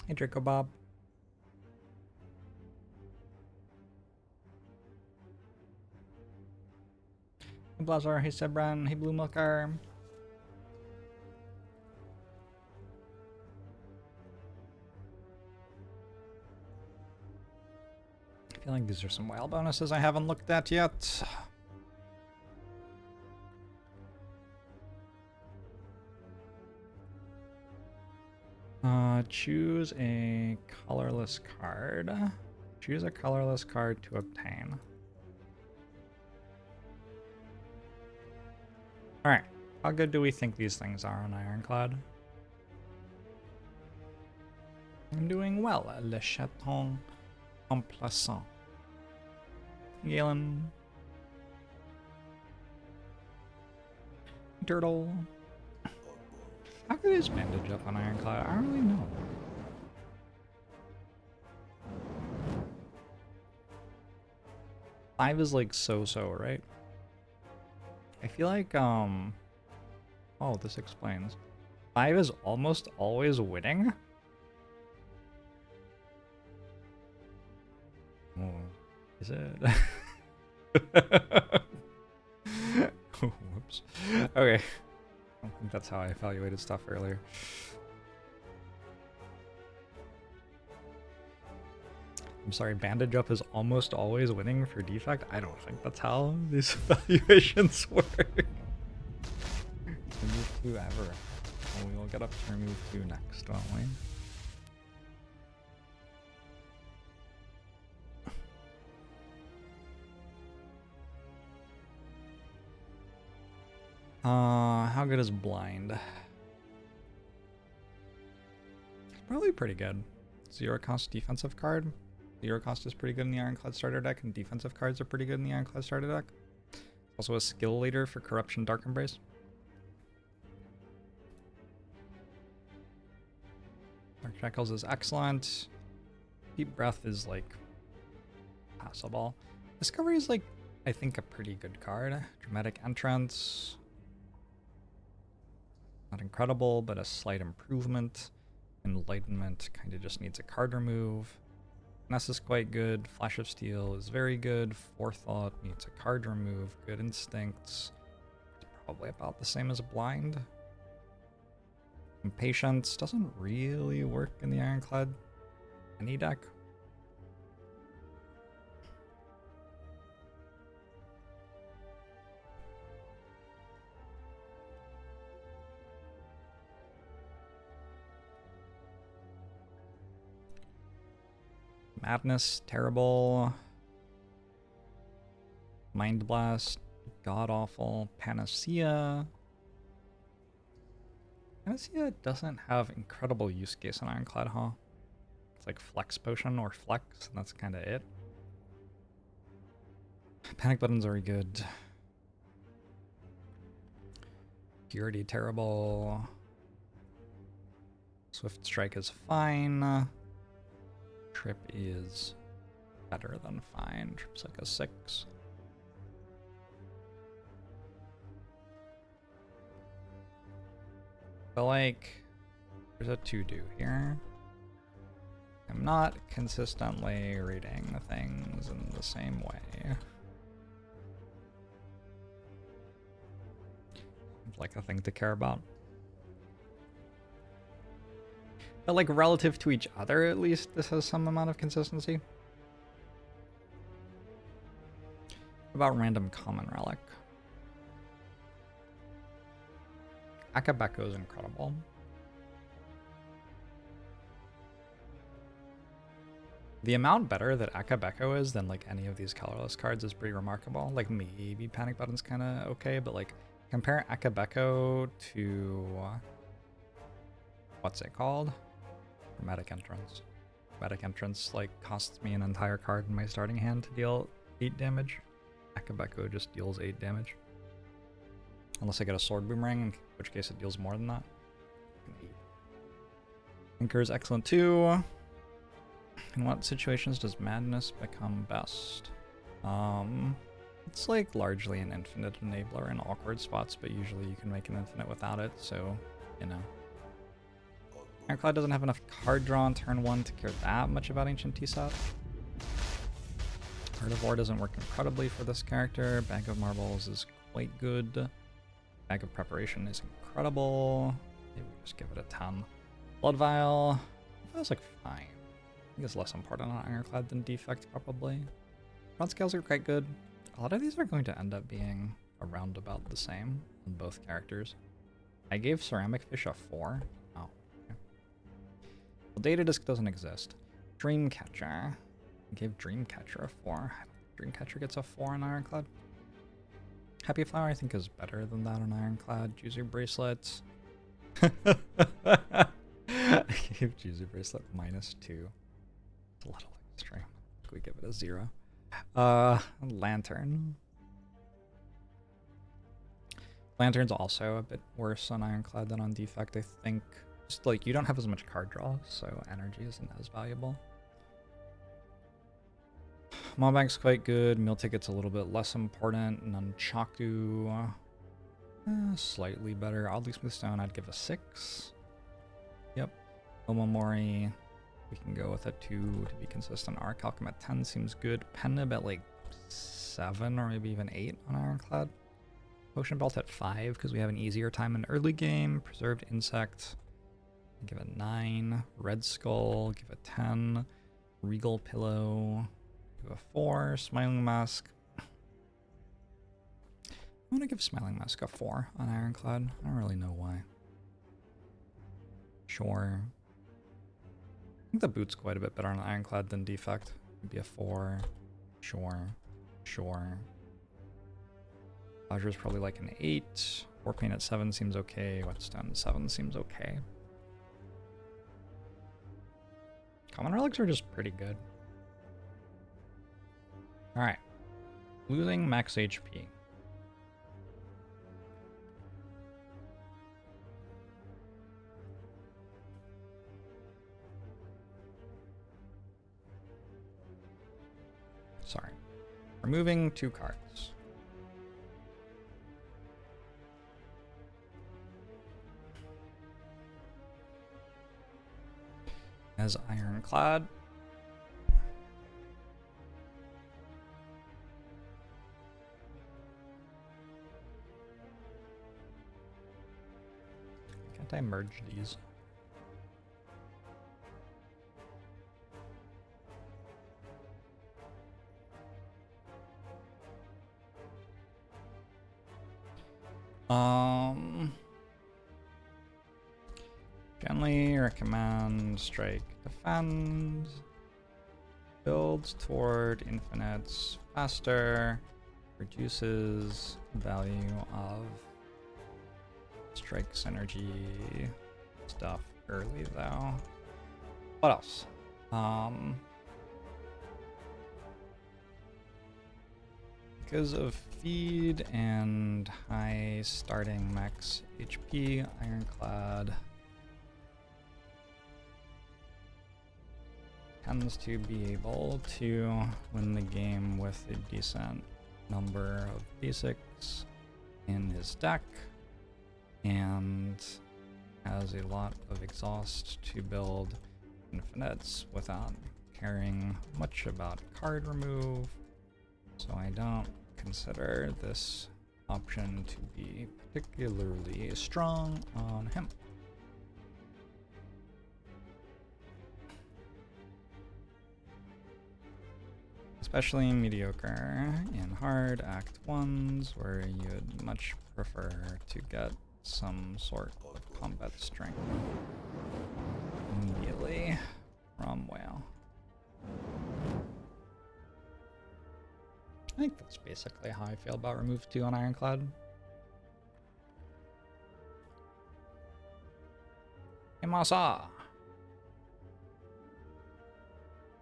Hey, Draco Bob. Hey, Blazar. Hey, Sebran. Hey, Blue Milker. I feel like these are some wild bonuses I haven't looked at yet. Choose a colorless card. Choose a colorless card to obtain. Alright, how good do we think these things are on Ironclad? I'm doing well, Le Chaton Emplaçant. Galen. Turtle. How good is Bandage up on Ironclad? I don't really know. Five is like so-so, right? I feel like, oh, this explains. 5 is almost always winning? Oh, is it? Oh, whoops. Okay. I don't think that's how I evaluated stuff earlier. I'm sorry, Bandage Up is almost always winning for defect? I don't think that's how these evaluations work. Remove 2 ever. Well, we will get up to remove 2 next, won't we? How good is Blind? Probably pretty good. 0 cost defensive card. 0 cost is pretty good in the Ironclad starter deck, and defensive cards are pretty good in the Ironclad starter deck. Also a skill leader for Corruption Dark Embrace. Dark Shackles is excellent. Deep Breath is like passable. Discovery is like, I think, a pretty good card. Dramatic Entrance. Not incredible, but a slight improvement. Enlightenment kind of just needs a card remove. Ness is quite good. Flash of Steel is very good. Forethought needs a card remove. Good Instincts. It's probably about the same as Blind. Impatience doesn't really work in the Ironclad any deck. Madness, terrible. Mind Blast, god awful. Panacea. Panacea doesn't have incredible use case in Ironclad, huh? It's like Flex Potion or Flex, and that's kind of it. Panic Button's very good. Purity, terrible. Swift Strike is fine. Trip is better than fine. Trip's like a 6. But like, there's a to-do here. I'm not consistently reading things in the same way. Seems like a thing to care about. But like relative to each other, at least, this has some amount of consistency. What about Random Common Relic? Akabeko is incredible. The amount better that Akabeko is than like any of these colorless cards is pretty remarkable. Like maybe Panic Button's kind of okay, but like compare Akabeko to what's it called? Dramatic Entrance. Dramatic Entrance like costs me an entire card in my starting hand to deal 8 damage. Akabeko just deals 8 damage. Unless I get a Sword Boomerang, in which case it deals more than that. Anchor is excellent too. In what situations does Madness become best? It's like largely an infinite enabler in awkward spots, but usually you can make an infinite without it, so, you know. Ironclad doesn't have enough card draw on turn 1 to care that much about Ancient T-Set. Heart of War doesn't work incredibly for this character. Bag of Marbles is quite good. Bag of Preparation is incredible. Maybe we just give it a 10. Blood Vial feels like fine. I think it's less important on Ironclad than Defect, probably. Front scales are quite good. A lot of these are going to end up being around about the same on both characters. I gave Ceramic Fish a 4. Oh, okay. Well, Data Disc doesn't exist. Dreamcatcher. I gave Dreamcatcher a 4. Dreamcatcher gets a 4 on Ironclad. Happy Flower I think is better than that on Ironclad. Juicy Bracelets. I gave Juicy Bracelet -2. It's a little extreme. We give it a 0. Lantern. Lantern's also a bit worse on Ironclad than on Defect, I think. Just like, you don't have as much card draw, so energy isn't as valuable. Mawbank's quite good. Meal Ticket's a little bit less important. Nunchaku, slightly better. Oddly Smooth Stone, I'd give a 6. Yep. Omamori, we can go with a 2 to be consistent. Arc Alchem at 10 seems good. Penib at like 7 or maybe even 8 on Ironclad. Potion Belt at 5 because we have an easier time in early game. Preserved Insect, give it 9. Red Skull, give it 10. Regal Pillow, give a 4. Smiling Mask. I want to give Smiling Mask a 4 on Ironclad. I don't really know why. Sure. I think the boot's quite a bit better on Ironclad than Defect. It'd be a 4. Sure. Sure. Roger's probably like an 8. Warpaint at 7 seems okay. Whetstone 7 seems okay. Common relics are just pretty good. Alright. Losing max HP. Sorry. Removing 2 cards. As Ironclad. Can't I merge these? Generally recommend strike, defend, builds toward infinites faster, reduces value of strike synergy stuff early though. What else? Because of feed and high starting max HP, Ironclad tends to be able to win the game with a decent number of basics in his deck and has a lot of exhaust to build infinites without caring much about card remove. So I don't consider this option to be particularly strong on him. Especially mediocre in hard act 1s where you'd much prefer to get some sort of combat strength immediately from Whale. I think that's basically how I feel about remove 2 on Ironclad. Imasa.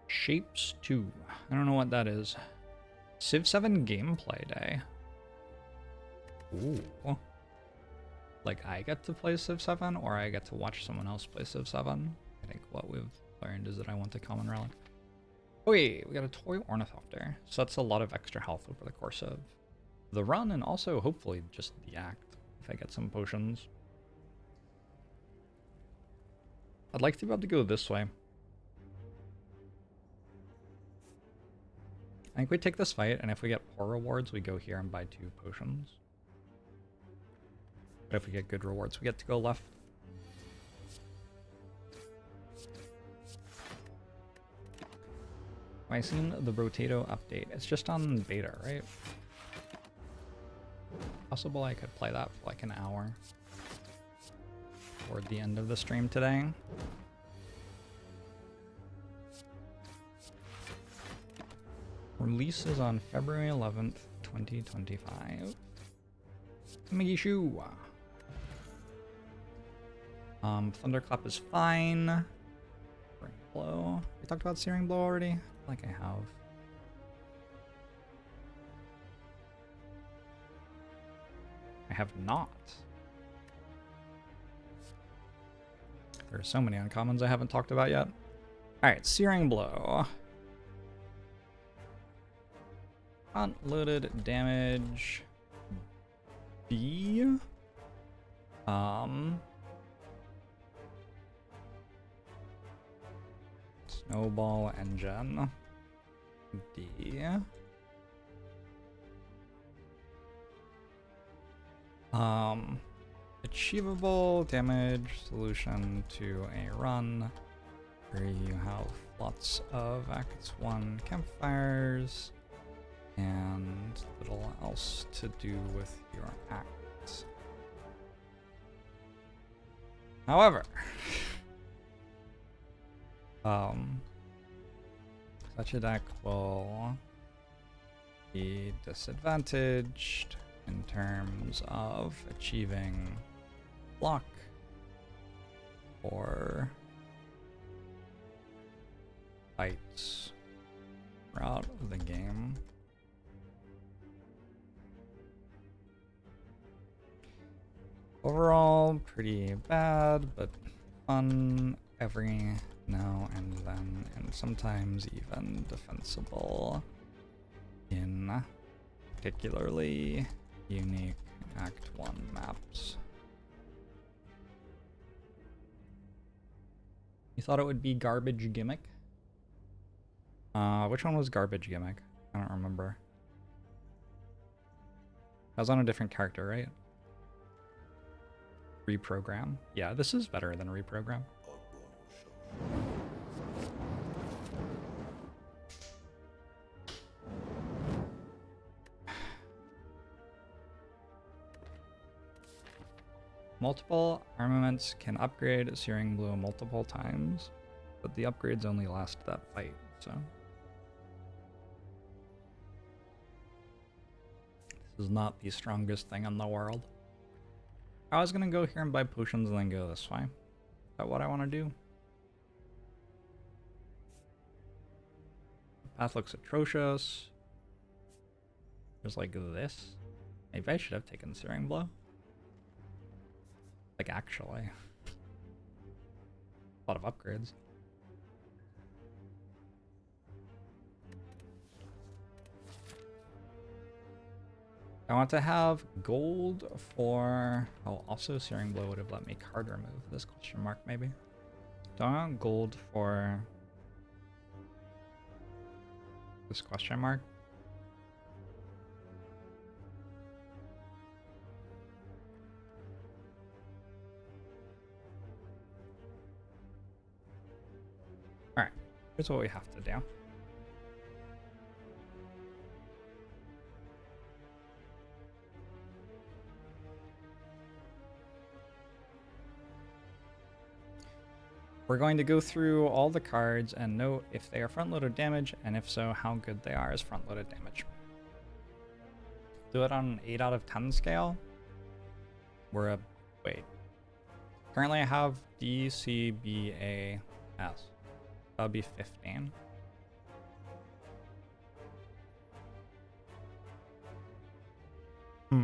Shapes 2. I don't know what that is. Civ 7 gameplay day. Ooh. Like I get to play Civ 7 or I get to watch someone else play Civ 7? I think what we've learned is that I want a common relic. Oh wait, we got a toy ornithopter. So that's a lot of extra health over the course of the run and also hopefully just the act if I get some potions. I'd like to be able to go this way. I think we take this fight, and if we get poor rewards, we go here and buy 2 potions. But if we get good rewards, we get to go left. Have I seen the Rotato update? It's just on beta, right? Possible I could play that for like an hour. Toward the end of the stream today. Release is on February 11th, 2025. Migishu. Thunderclap is fine. Searing Blow. We talked about Searing Blow already? I feel like I have. I have not. There are so many uncommons I haven't talked about yet. Alright, Searing Blow. Front-loaded damage. B. Snowball Engine. D. Achievable damage solution to a run where you have lots of Act 1 campfires and little else to do with your acts. However, such a deck will be disadvantaged in terms of achieving block or fights throughout the game. Overall, pretty bad, but fun every now and then, and sometimes even defensible in particularly unique Act 1 maps. You thought it would be Garbage Gimmick? Which one was Garbage Gimmick? I don't remember. I was on a different character, right? Reprogram. Yeah, this is better than Reprogram. Multiple armaments can upgrade Searing Blow multiple times, but the upgrades only last that fight, so. This is not the strongest thing in the world. I was gonna go here and buy potions and then go this way. Is that what I want to do? The path looks atrocious. There's like this. Maybe I should have taken Searing Blow. Like actually. A lot of upgrades. I want to have gold for... Oh, also Searing Blow would have let me card remove this question mark, maybe. Do I want gold for... this question mark? Alright, here's what we have to do. We're going to go through all the cards and note if they are front-loaded damage, and if so, how good they are as front-loaded damage. Do it on an 8 out of 10 scale. We're a... wait. Currently I have D, C, B, A, S. That would be 15. I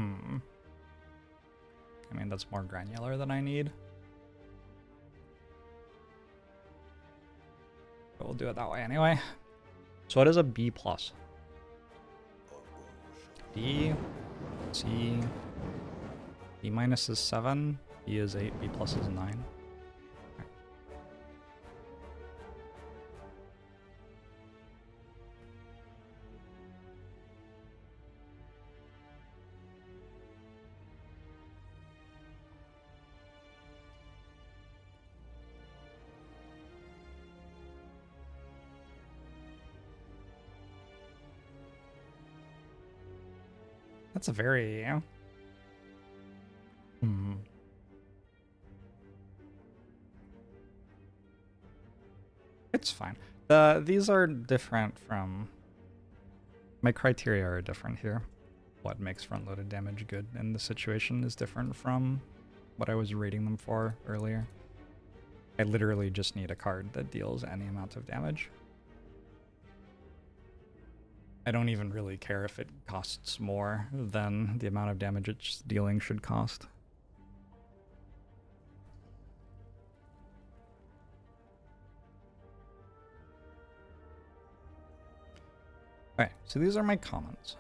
mean, that's more granular than I need. But we'll do it that way anyway. So what is a B plus? D, C, B minus is 7, B is 8, B plus is 9. Okay. That's a very... It's fine. These are different from... My criteria are different here. What makes front-loaded damage good in this situation is different from what I was rating them for earlier. I literally just need a card that deals any amount of damage. I don't even really care if it costs more than the amount of damage it's dealing should cost. Alright, so these are my commons.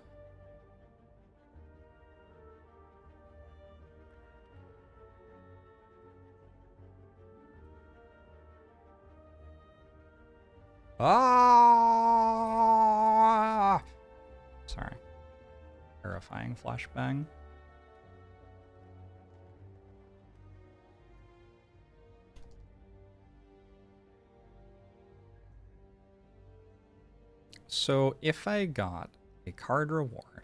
Ah! Sorry. Terrifying flashbang. So if I got a card reward,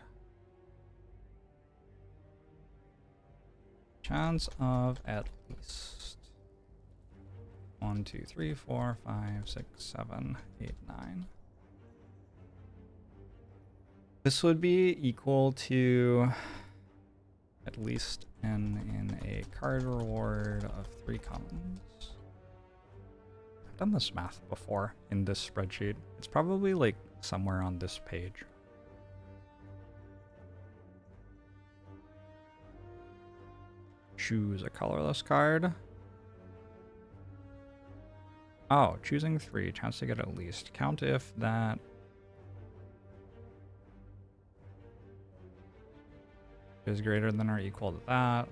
chance of at least 1, 2, 3, 4, 5, 6, 7, 8, 9. This would be equal to at least n in a card reward of 3 commons. I've done this math before in this spreadsheet. It's probably like somewhere on this page. Choose a colorless card. Oh, choosing 3, chance to get at least. Count if that is greater than or equal to that.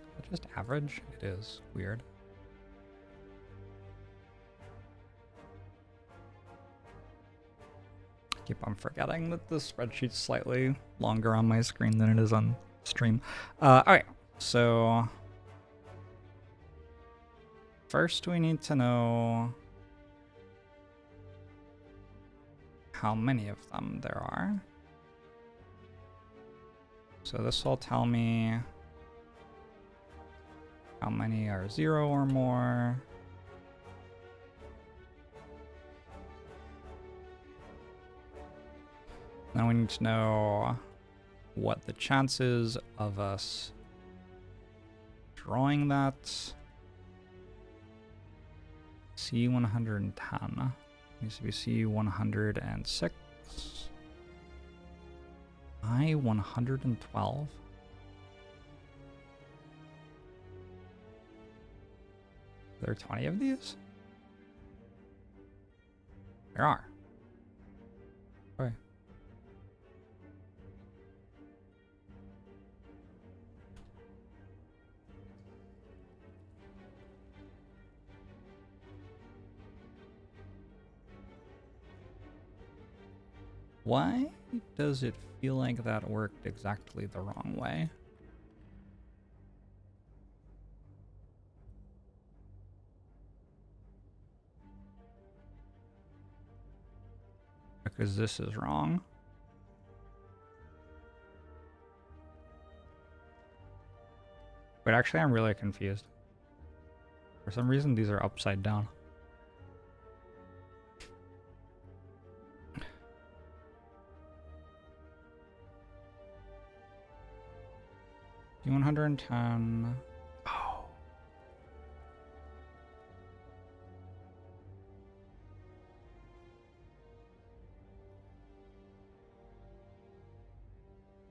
Is it just average? It is. Weird. Keep on forgetting that the spreadsheet's slightly longer on my screen than it is on stream. Alright, so first we need to know how many of them there are. So this will tell me how many are 0 or more. Now we need to know what the chances of us drawing that. C110 needs to be C106. I112. Are there 20 of these? There are. Okay. Why does it feel like that worked exactly the wrong way? Because this is wrong. But actually, I'm really confused. For some reason, these are upside down. C110. Oh.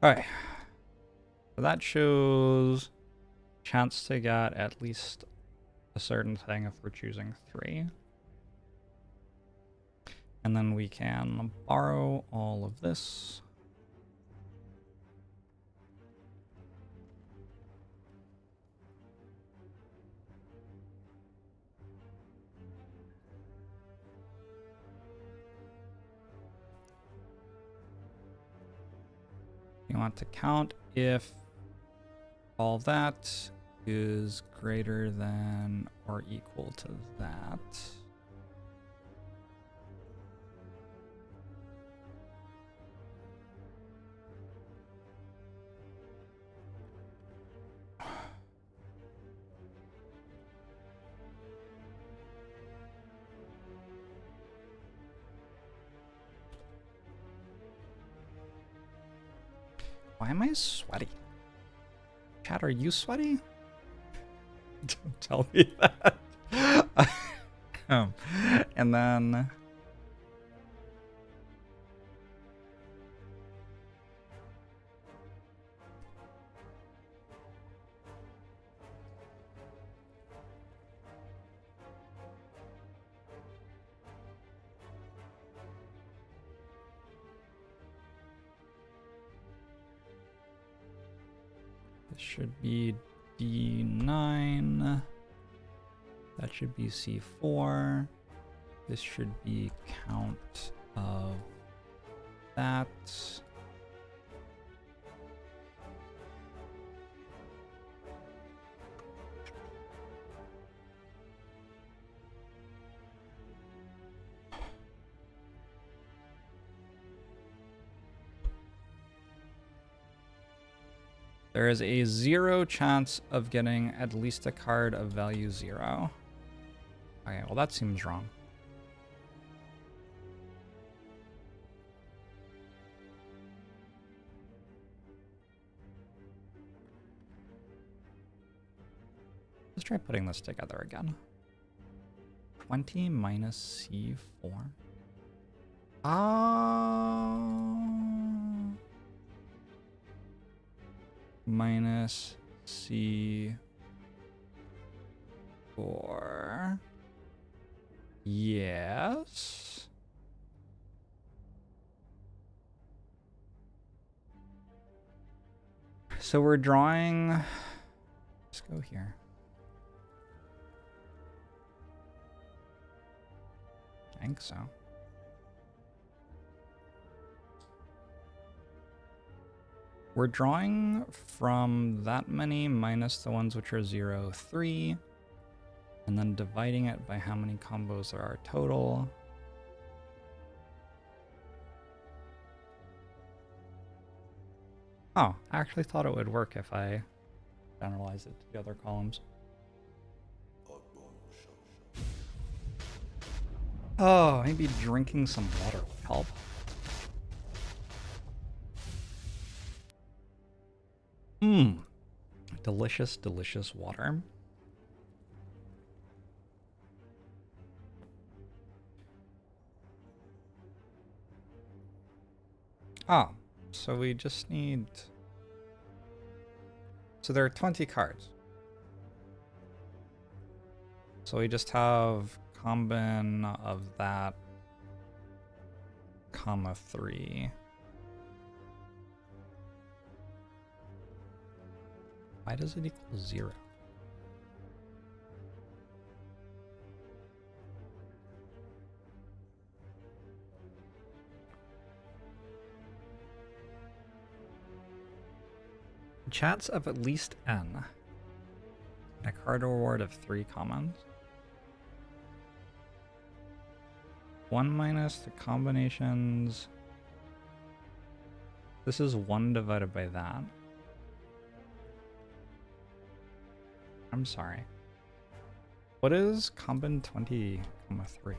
Alright. So that shows chance to get at least a certain thing if we're choosing 3. And then we can borrow all of this. want to count if all that is greater than or equal to that. Why am I sweaty? Chat, are you sweaty? Don't tell me that. And then... This should be D9. That should be C4. This should be count of that. There is a 0 chance of getting at least a card of value 0. Okay, well that seems wrong. Let's try putting this together again. 20 minus C4. Minus C4. Yes. So we're drawing. Let's go here. I think so. We're drawing from that many minus the ones which are 0, 3, and then dividing it by how many combos there are total. Oh, I actually thought it would work if I generalized it to the other columns. Oh, maybe drinking some water would help. Delicious, delicious water. Oh, so we just need... So there are 20 cards. So we just have combin of that, comma 3. Why does it equal 0? Chats of at least N. And a card reward of 3 commons. 1 minus the combinations. This is 1 divided by that. I'm sorry. What is combin 20, 3?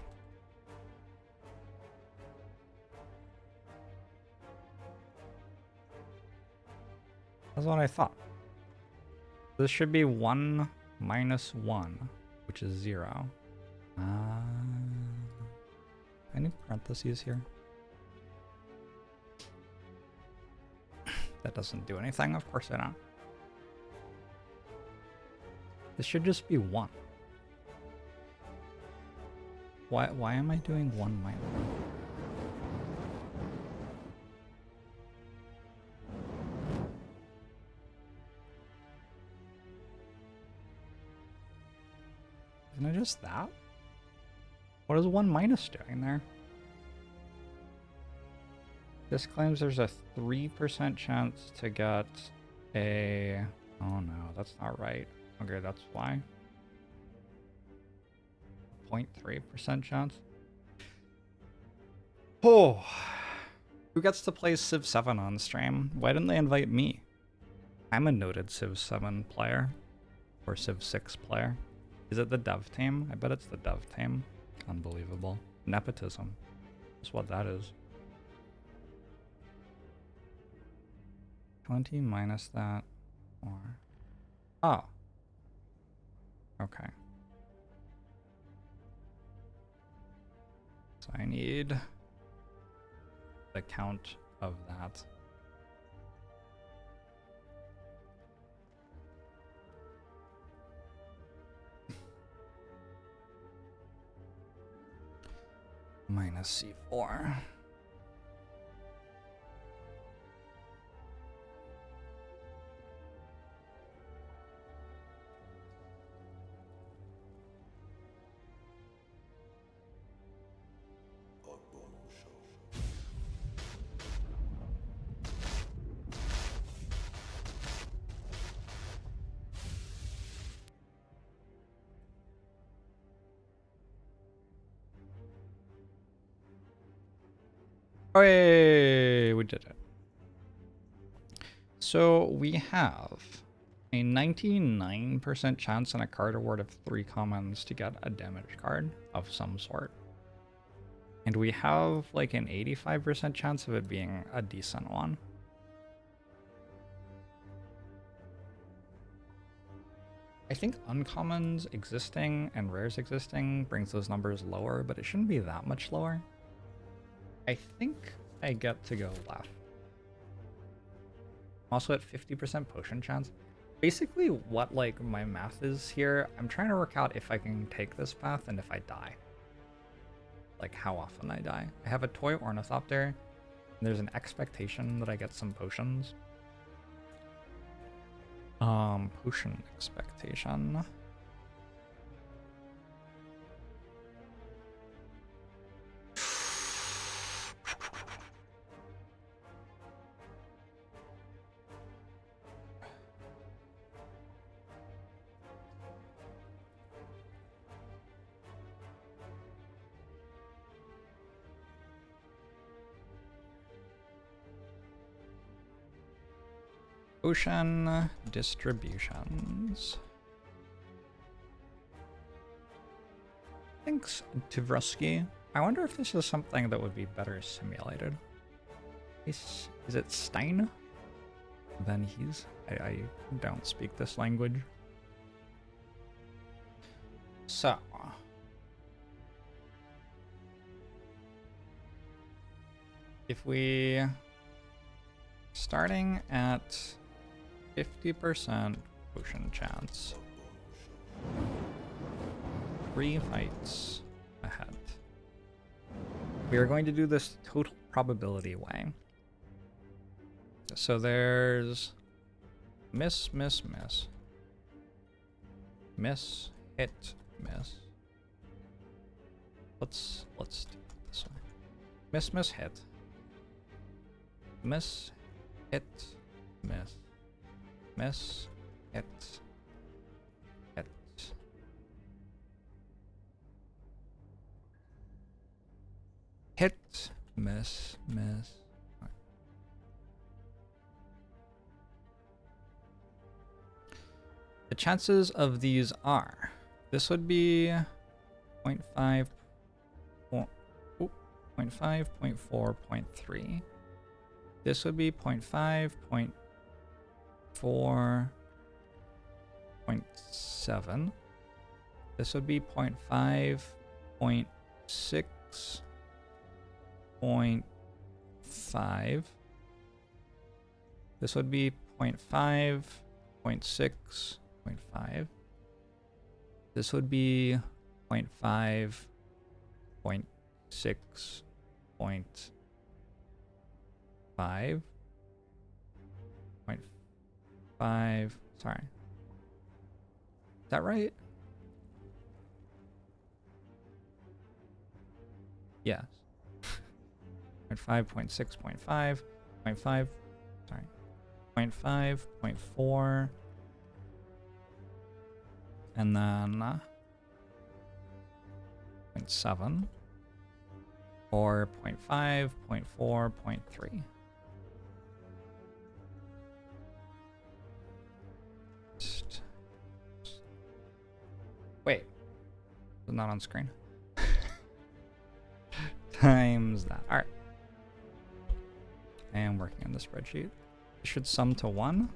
That's what I thought. This should be 1 minus 1, which is 0. I need parentheses here. That doesn't do anything, of course I don't. This should just be 1. Why am I doing 1 minus 1? Isn't it just that? What is 1 minus doing there? This claims there's a 3% chance to get a... Oh no, that's not right. Okay, that's why. 0.3% chance. Oh, who gets to play Civ 7 on stream? Why didn't they invite me? I'm a noted Civ 7 player. Or Civ 6 player. Is it the dev team? I bet it's the dev team. Unbelievable. Nepotism. That's what that is. 20 minus that, or... Oh. Okay. So I need the count of that. Minus C4. Hey, we did it. So we have a 99% chance on a card award of 3 commons to get a damage card of some sort. And we have like an 85% chance of it being a decent one. I think uncommons existing and rares existing brings those numbers lower, but it shouldn't be that much lower. I think I get to go left. I'm also at 50% potion chance. Basically what like my math is here, I'm trying to work out if I can take this path and if I die. Like how often I die. I have a toy ornithopter, and there's an expectation that I get some potions. Potion expectation. Ocean distributions. Thanks, Tvrosky. I wonder if this is something that would be better simulated. Is it Stein? Then he's... I don't speak this language. So... if we... starting at 50% potion chance. 3 fights ahead. We are going to do this total probability way. So there's miss, miss, miss. Miss, hit, miss. Let's do it this way. Miss, miss, hit. Miss, hit, miss. Miss, hit, hit. Hit, miss, miss. Right. The chances of these are, this would be 0.5, 0.5, 0.4, 0.3. This would be 0.5, 0.4, 0.7. This would be 0.5, 0.6, 0.5. This would be 0.5, 0.6, 0.5. This would be 0.5, 0.6, 0.5. 0.5, sorry. Is that right? Yes. 0.5, 0.6, 0.5, 0.5, sorry, 0.5, 0.4, and then 0.7, or 0.5, 0.4, 0.3. Wait, it's not on screen. Times that. All right. I am working on the spreadsheet. It should sum to 1.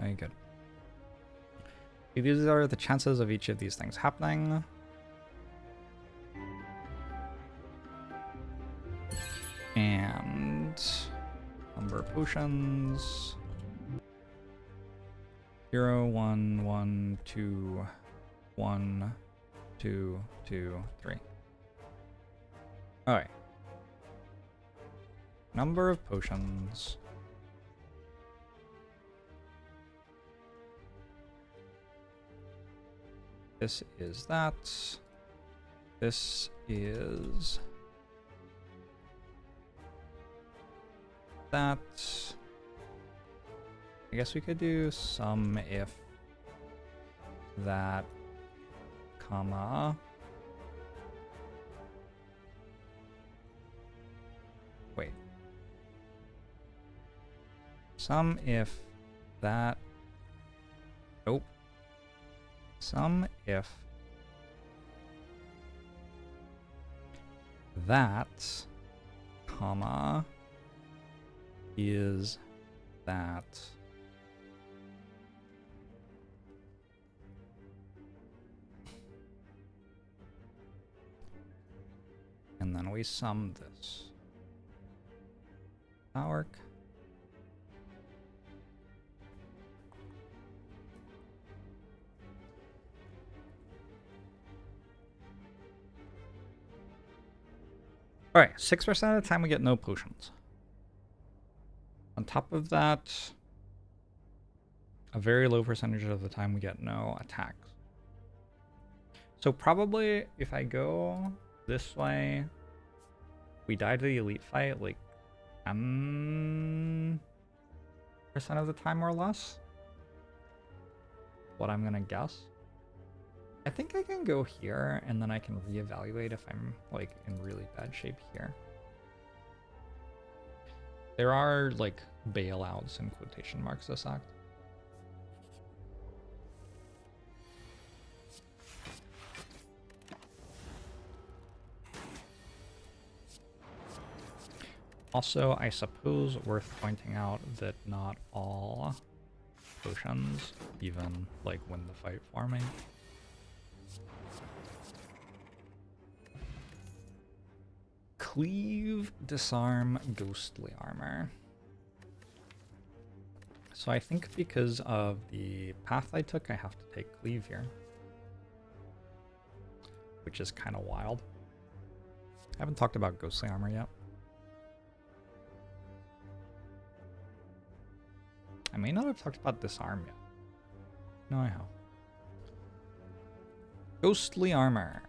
Very good. These are the chances of each of these things happening. And number of potions. 0, 1, 1, 2, 1, 2, 2, 3. Alright. Number of potions. This is that. This is that. I guess we could do sum if that, comma. Wait. Sum if that. Nope. Sum if that, comma, is that. And then we sum this. That work? Alright, 6% of the time we get no potions. On top of that, a very low percentage of the time we get no attacks. So probably if I go this way, we die to the elite fight like 10% of the time or less. What I'm gonna guess. I think I can go here and then I can reevaluate if I'm like in really bad shape here. There are like bailouts in quotation marks this act. Also, I suppose worth pointing out that not all potions even like win the fight for me. Cleave, disarm, ghostly armor. So I think because of the path I took, I have to take cleave here. Which is kind of wild. I haven't talked about ghostly armor yet. I may not have talked about disarm yet. No, I have. Ghostly armor.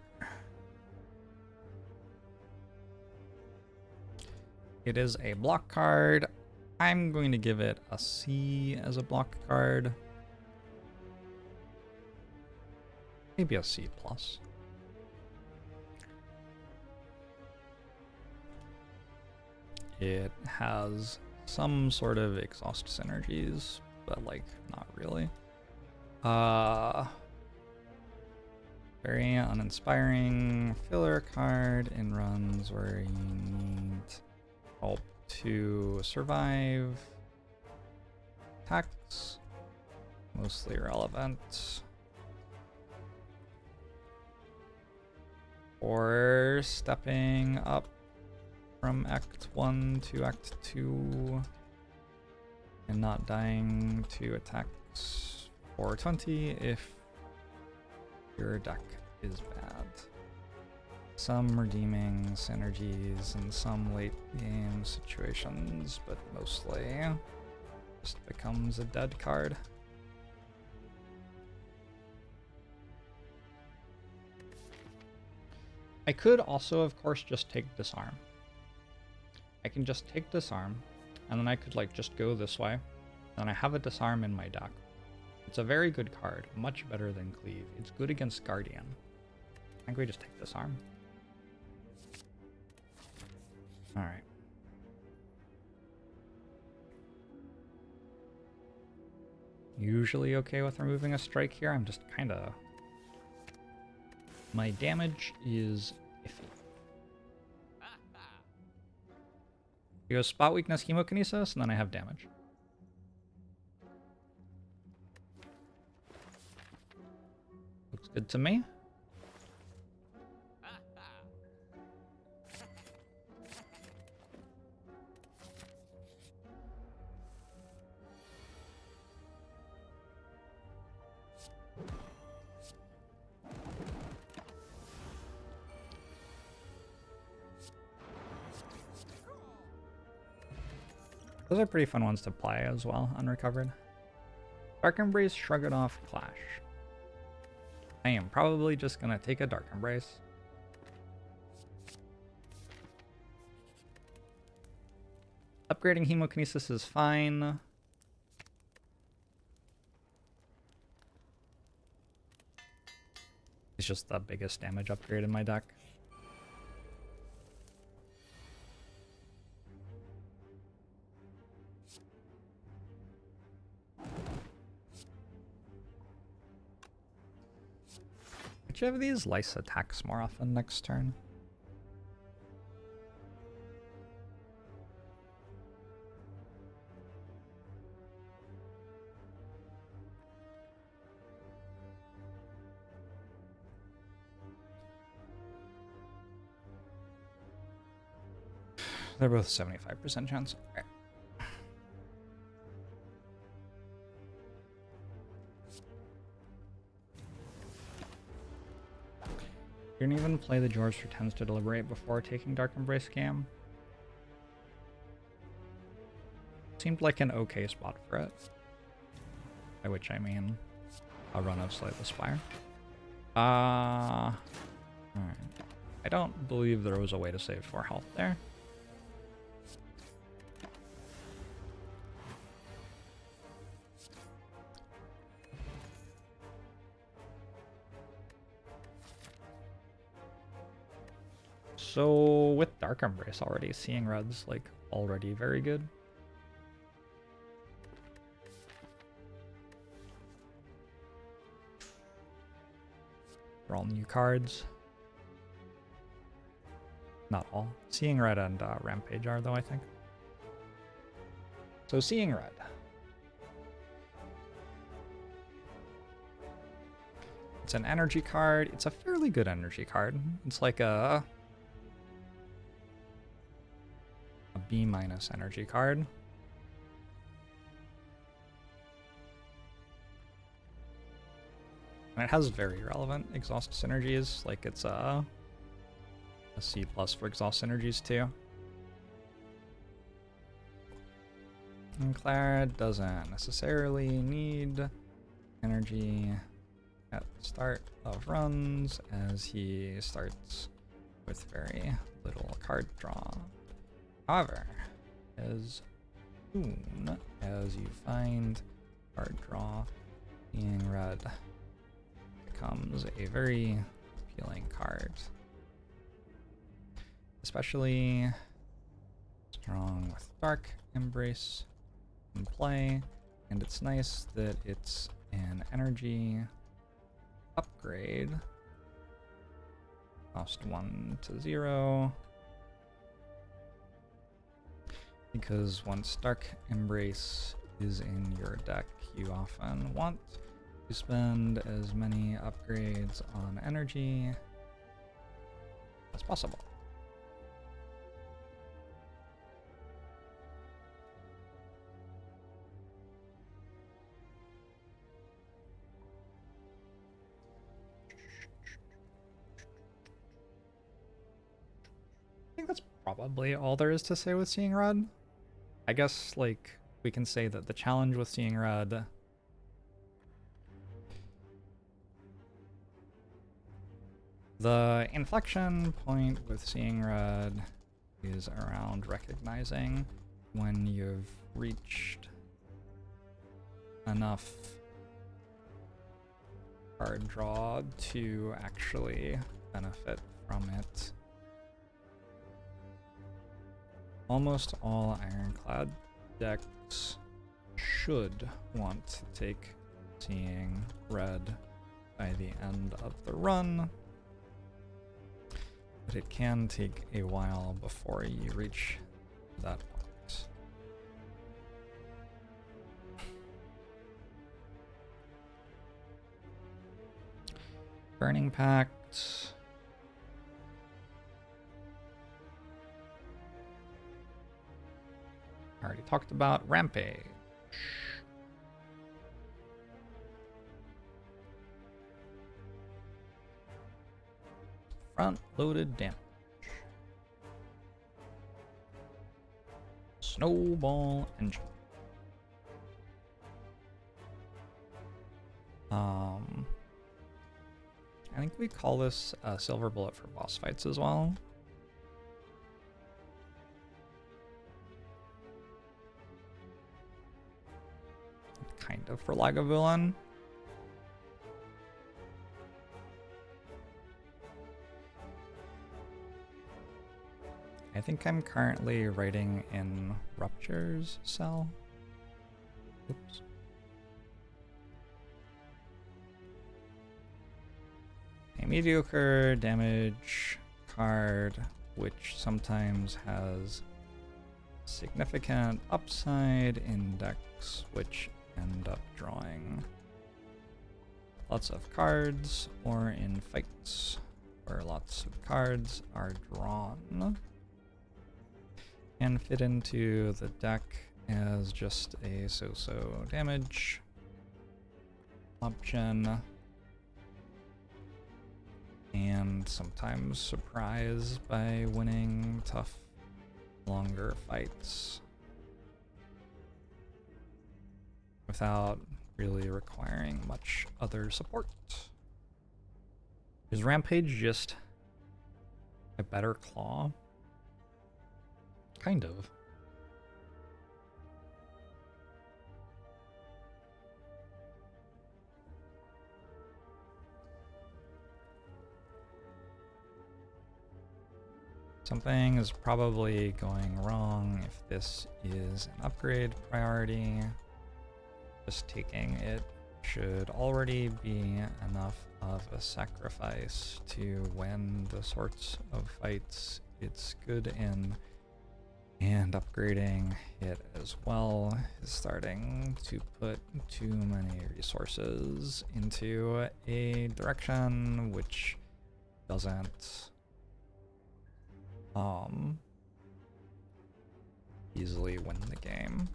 It is a block card. I'm going to give it a C as a block card. Maybe a C+. It has some sort of exhaust synergies, but like not really. Very uninspiring filler card in runs where you need help to survive. Attacks, mostly irrelevant. Or stepping up from Act 1 to Act 2 and not dying to attacks 420 if your deck is bad. Some redeeming synergies in some late game situations, but mostly just becomes a dead card. I could also, of course, just take disarm. I can just take Disarm, and then I could like just go this way, and I have a Disarm in my deck. It's a very good card, much better than Cleave. It's good against Guardian. I think we just take Disarm. Alright. Usually okay with removing a strike here. I'm just kind of... My damage is iffy. It goes Spot Weakness, Hemokinesis, and then I have damage. Looks good to me. Those are pretty fun ones to play as well, unrecovered. Dark Embrace, Shrug It Off, Clash. I am probably just gonna take a Dark Embrace. Upgrading Hemokinesis is fine. It's just the biggest damage upgrade in my deck. Which of these Lice attacks more often next turn? They're both 75% chance. Okay. You didn't even play the JORBS for Tens to Deliberate before taking Dark Embrace Scam. Seemed like an okay spot for it. By which I mean a run of Slay the Spire. Alright. I don't believe there was a way to save 4 health there. So with Dark Embrace already, Seeing Red's like already very good. They're all new cards. Not all. Seeing Red and Rampage are though, I think. So Seeing Red. It's an energy card. It's a fairly good energy card. It's like a B- energy card. And it has very relevant exhaust synergies, like it's a C+ for exhaust synergies too. Ironclad doesn't necessarily need energy at the start of runs, as he starts with very little card draw. However, as soon as you find card draw, Seeing Red becomes a very appealing card. Especially strong with Dark Embrace in play, and it's nice that it's an energy upgrade. Cost 1 to 0. Because once Dark Embrace is in your deck, you often want to spend as many upgrades on energy as possible. I think that's probably all there is to say with Seeing Red. I guess, like, we can say that the challenge with Seeing Red the inflection point with Seeing Red is around recognizing when you've reached enough card draw to actually benefit from it. Almost all Ironclad decks should want to take Seeing Red by the end of the run, but it can take a while before you reach that point. Burning Pact. Already talked about Rampage. Front-loaded damage. Snowball engine. I think we call this a silver bullet for boss fights as well. Kind of for Lagavulin. I think I'm currently writing in Rupture's cell. Oops. A mediocre damage card, which sometimes has significant upside in decks, which end up drawing lots of cards, or in fights where lots of cards are drawn, and fit into the deck as just a so-so damage option, and sometimes surprise by winning tough, longer fights without really requiring much other support. Is Rampage just a better claw? Kind of. Something is probably going wrong if this is an upgrade priority. Just taking it should already be enough of a sacrifice to win the sorts of fights it's good in, and upgrading it as well is starting to put too many resources into a direction which doesn't easily win the game.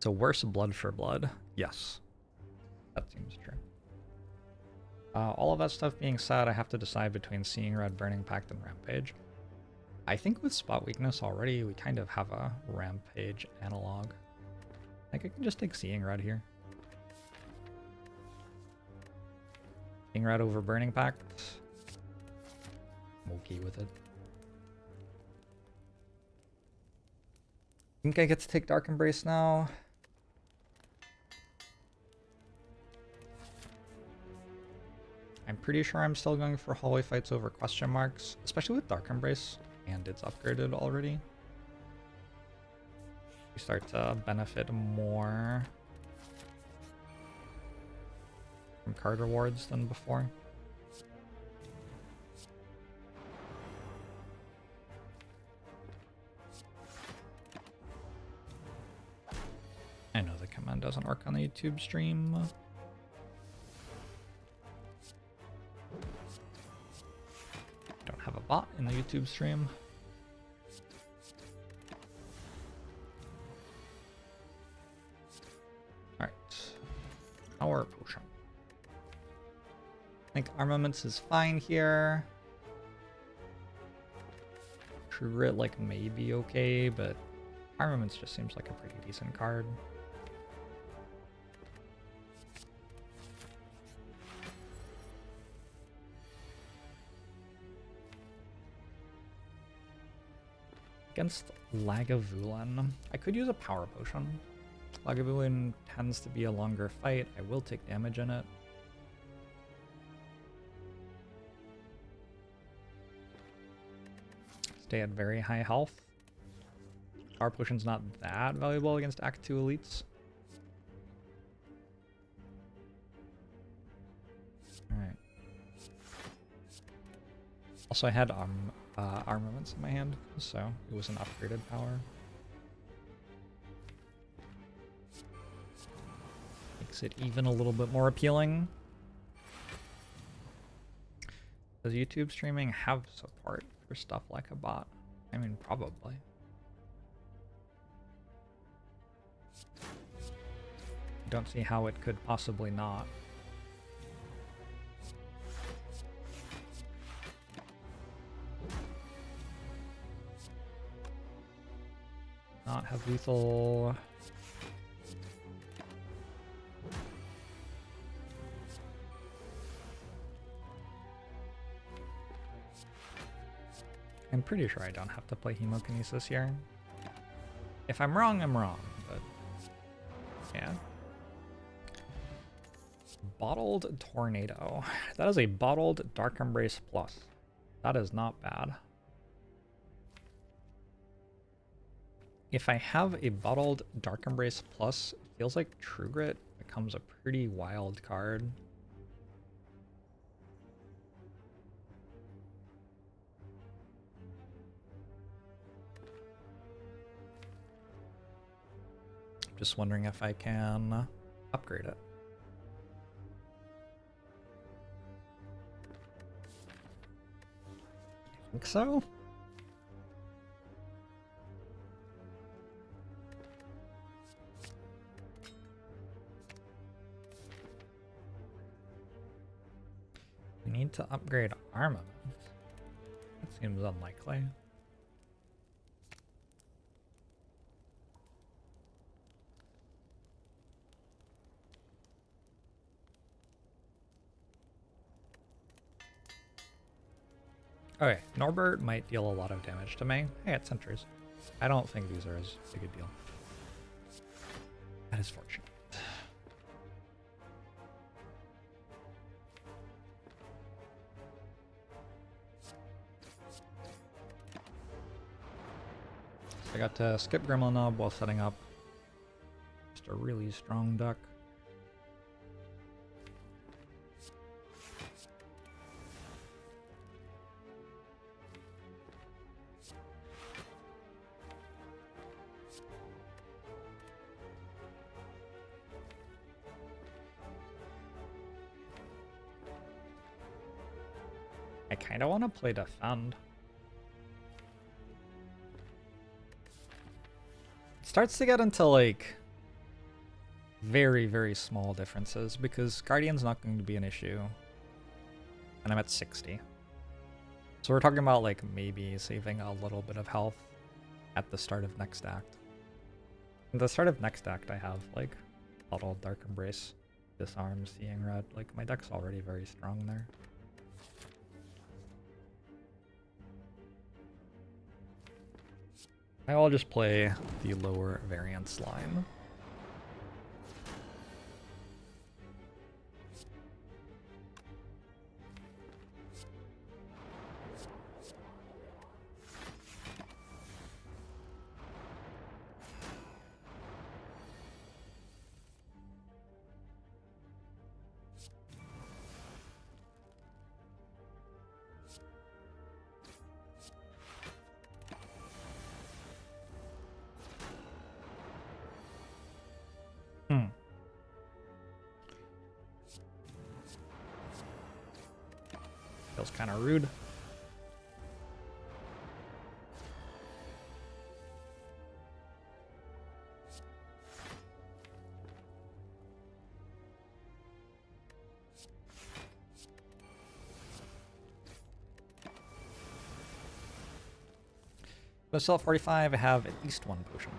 So worse blood for blood? Yes. That seems true. All of that stuff being said, I have to decide between Seeing Red, Burning Pact, and Rampage. I think with Spot Weakness already, we kind of have a Rampage analog. I think I can just take Seeing Red here. Seeing Red over Burning Pact. I'm okay with it. I think I get to take Dark Embrace now. I'm pretty sure I'm still going for hallway fights over question marks, especially with Dark Embrace, and it's upgraded already. We start to benefit more from card rewards than before. I know the command doesn't work on the YouTube stream. Don't have a bot in the YouTube stream. Alright. Power potion. I think armaments is fine here. True Grit like may be okay, but armaments just seems like a pretty decent card. Against Lagavulin, I could use a power potion. Lagavulin tends to be a longer fight. I will take damage in it. Stay at very high health. Power potion's not that valuable against Act 2 elites. Alright. Also, I had armaments in my hand, so it was an upgraded power. Makes it even a little bit more appealing. Does YouTube streaming have support for stuff like a bot? I mean, probably. Don't see how it could possibly not. Not have lethal. I'm pretty sure I don't have to play Hemokinesis here. If I'm wrong, I'm wrong, but yeah. Bottled Tornado. That is a bottled Dark Embrace Plus. That is not bad. If I have a bottled Dark Embrace Plus, it feels like True Grit becomes a pretty wild card. Just wondering if I can upgrade it. I think so. We need to upgrade armament. That seems unlikely. Okay, Norbert might deal a lot of damage to me. Hey, it's sentries. I don't think these are as big a deal. That is fortunate. So I got to skip Gremlin Knob while setting up just a really strong duck. I kind of want to play defend. It starts to get into like very, very small differences because Guardian's not going to be an issue. And I'm at 60. So we're talking about like maybe saving a little bit of health at the start of next act. At the start of next act I have like Bottled Dark Embrace, Disarm, Seeing Red. Like my deck's already very strong there. I'll just play the lower variance line. Feels kind of rude. But still at 45, I have at least one potion.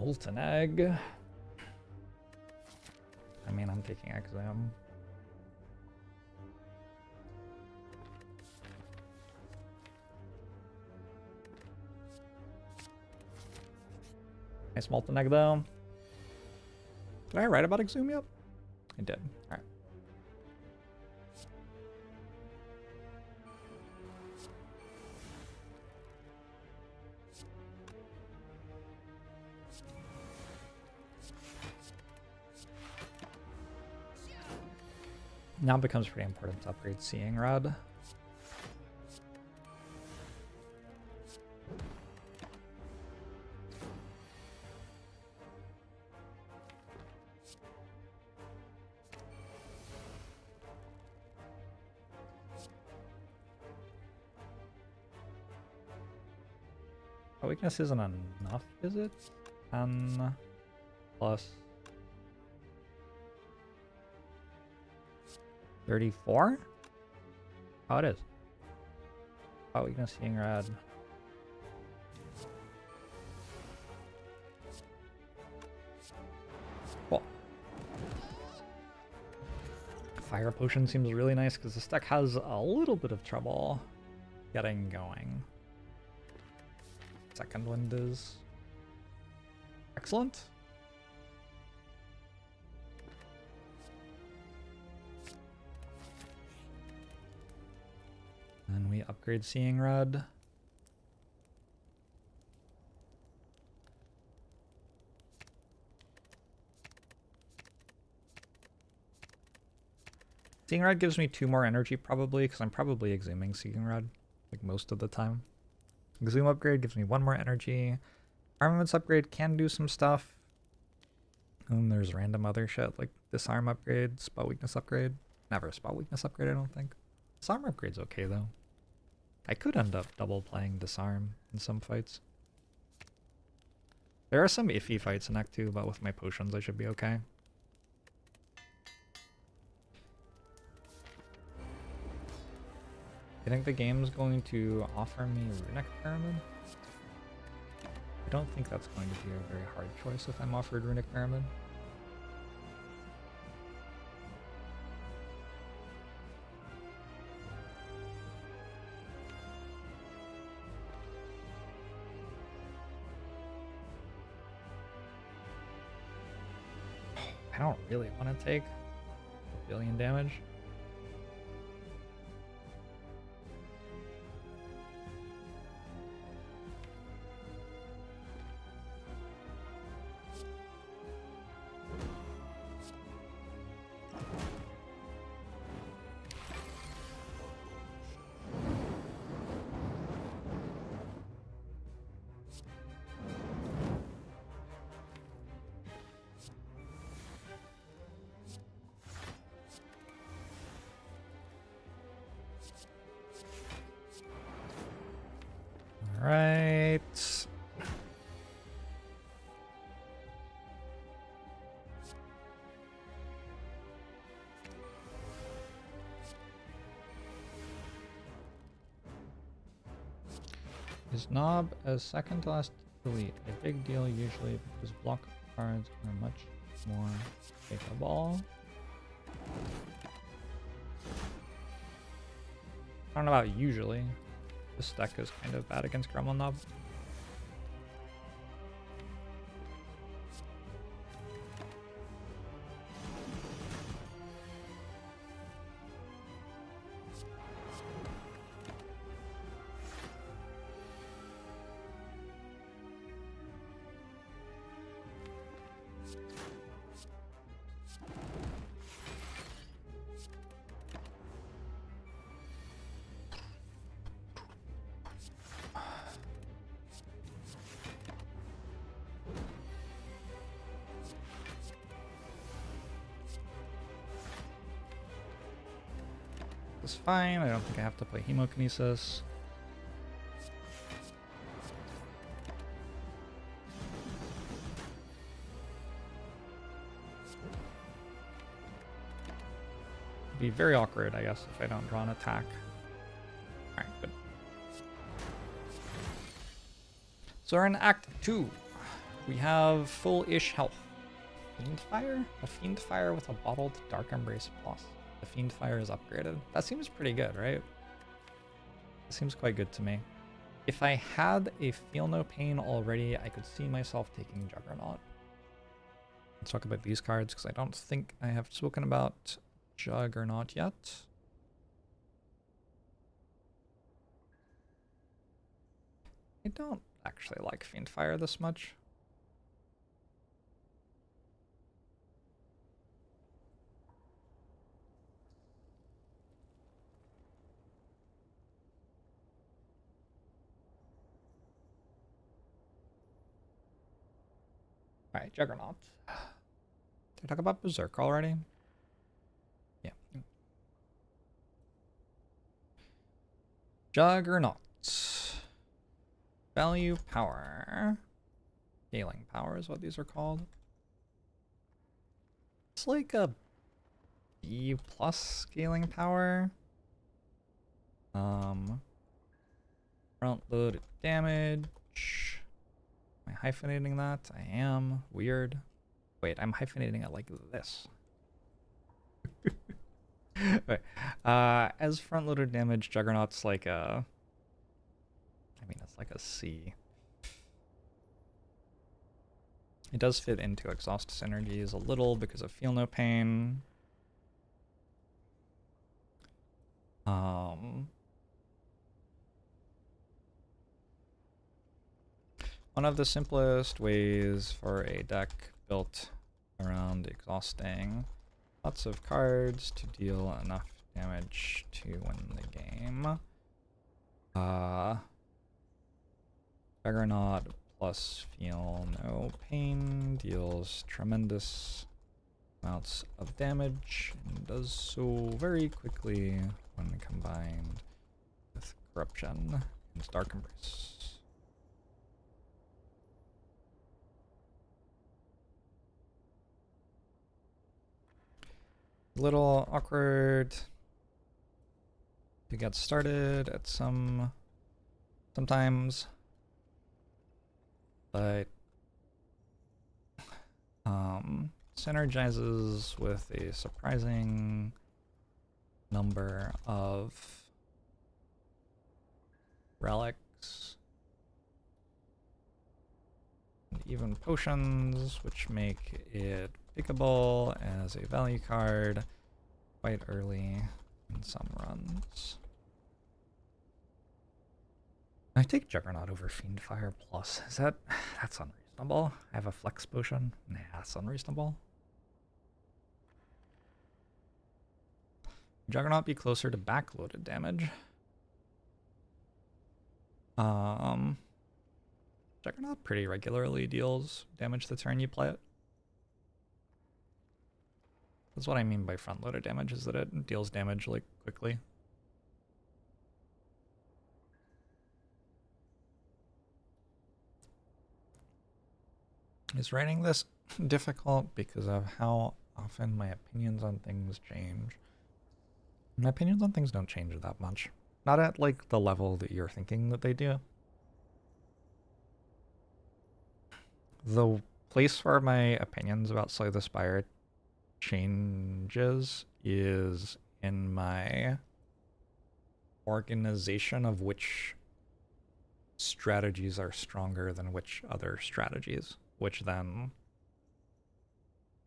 Molten egg. I mean, I'm taking exam. Nice molten egg though. Did I write about exhume yet? I did. Alright. Now it becomes pretty important to upgrade Seeing Rod. Weakness isn't enough, is it? 10 plus 34? Oh, it is. Oh, weakness, Seeing Rod. Cool. Fire Potion seems really nice because this deck has a little bit of trouble getting going. Second wind is excellent. And we upgrade Seeing Rod. Seeing Rod gives me 2 more energy probably, because I'm probably exhuming Seeing Rod like most of the time. Exhume upgrade gives me 1 more energy. Armaments upgrade can do some stuff. And there's random other shit like disarm upgrade, spell weakness upgrade. Never a spell weakness upgrade, I don't think. Disarm upgrade's okay though. I could end up double playing disarm in some fights. There are some iffy fights in Act 2, but with my potions I should be okay. I think the game's going to offer me Runic Pyramid. I don't think that's going to be a very hard choice if I'm offered Runic Pyramid. I don't really want to take 1 billion damage. Right. Is Knob as second to last delete a big deal usually because block cards are much more capable? I don't know about usually. This deck is kind of bad against Gremlin Knob. It's fine. I don't think I have to play Hemokinesis. It'd be very awkward, I guess, if I don't draw an attack. Alright, good. So we're in Act 2. We have full-ish health. Fiendfire? A Fiendfire with a bottled Dark Embrace Plus. The Fiendfire is upgraded. That seems pretty good, right? That seems quite good to me. If I had a Feel No Pain already, I could see myself taking Juggernaut. Let's talk about these cards, because I don't think I have spoken about Juggernaut yet. I don't actually like Fiendfire this much. Alright, Juggernaut. Did I talk about Berserk already? Yeah. Juggernaut. Value power. Scaling power is what these are called. It's like a B plus scaling power. Front load damage. Am I hyphenating that? I am. Weird. Wait, I'm hyphenating it like this. Wait. As front loaded damage, Juggernaut's like a... I mean, it's like a C. It does fit into Exhaust synergies a little because of Feel No Pain. One of the simplest ways for a deck built around exhausting lots of cards to deal enough damage to win the game. Juggernaut plus Feel No Pain deals tremendous amounts of damage and does so very quickly when combined with Corruption and Dark Embrace. Little awkward to get started at sometimes, but synergizes with a surprising number of relics and even potions, which make it pickable as a value card quite early in some runs. I take Juggernaut over Fiendfire Plus. That's unreasonable. I have a flex potion. Nah, that's unreasonable. Juggernaut be closer to backloaded damage. Juggernaut pretty regularly deals damage the turn you play it. That's what I mean by front-loaded damage, is that it deals damage, like, quickly. Is writing this difficult because of how often my opinions on things change? My opinions on things don't change that much. Not at, like, the level that you're thinking that they do. The place where my opinions about Slay the Spire changes is in my organization of which strategies are stronger than which other strategies, which then,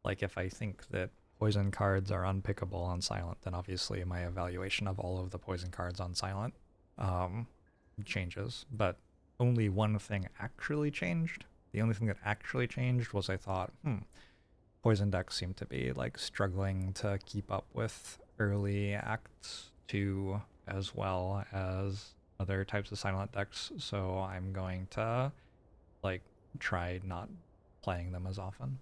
like, if I think that poison cards are unpickable on Silent, then obviously my evaluation of all of the poison cards on Silent changes, but only one thing actually changed. The only thing that actually changed was I thought, poison decks seem to be, like, struggling to keep up with early Acts 2 as well as other types of Silent decks, so I'm going to, like, try not playing them as often.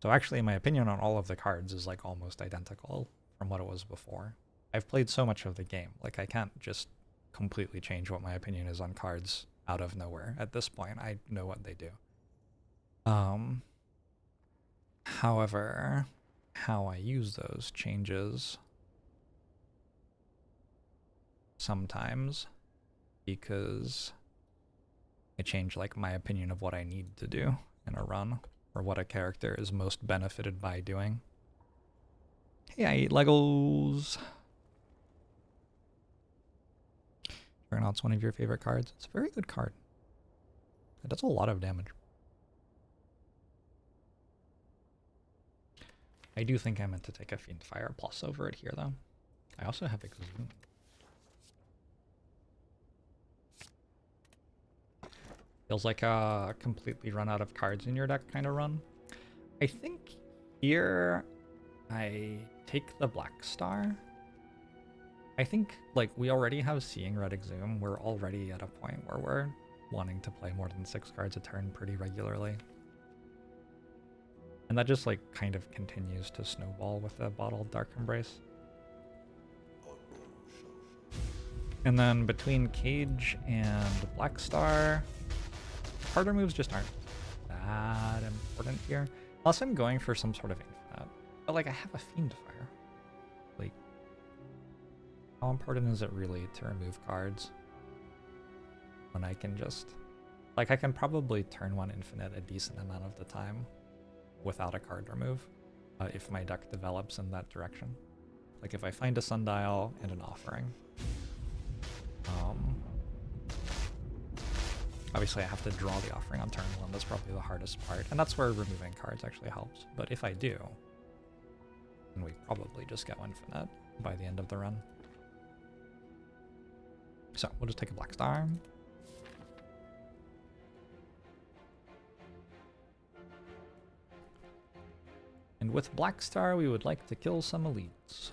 So actually, my opinion on all of the cards is, like, almost identical from what it was before. I've played so much of the game, like, I can't just completely change what my opinion is on cards out of nowhere. At this point, I know what they do. However, how I use those changes sometimes, because I change like my opinion of what I need to do in a run, or what a character is most benefited by doing. Hey, I eat Legos. Juggernaut's one of your favorite cards. It's a very good card. It does a lot of damage. I do think I meant to take a Fiend Fire Plus over it here, though. I also have Exude. Feels like a completely run out of cards in your deck kind of run. I think here I take the Black Star. I think, like, we already have Seeing Red Exhume. We're already at a point where we're wanting to play more than 6 cards a turn pretty regularly. And that just, like, kind of continues to snowball with the Bottled Dark Embrace. And then between Cage and Black Star, harder moves just aren't that important here. Unless I'm going for some sort of infinite. But, like, I have a Fiend Fire. Like, how important is it really to remove cards when I can just... Like, I can probably turn one infinite a decent amount of the time without a card remove, if my deck develops in that direction. Like, if I find a Sundial and an Offering. Obviously, I have to draw the Offering on turn 1. That's probably the hardest part, and that's where removing cards actually helps. But if I do, then we probably just get infinite by the end of the run. So, we'll just take a Black Star. And with Black Star, we would like to kill some elites.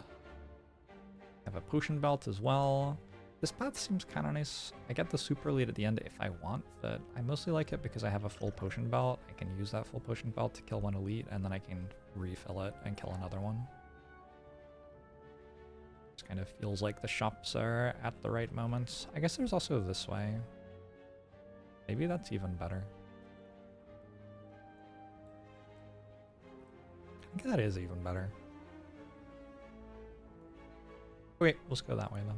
Have a Potion Belt as well. This path seems kind of nice. I get the Super Elite at the end if I want, but I mostly like it because I have a full Potion Belt. I can use that full Potion Belt to kill one elite, and then I can refill it and kill another one. Just kind of feels like the shops are at the right moments. I guess there's also this way. Maybe that's even better. I think that is even better. Wait, let's go that way then.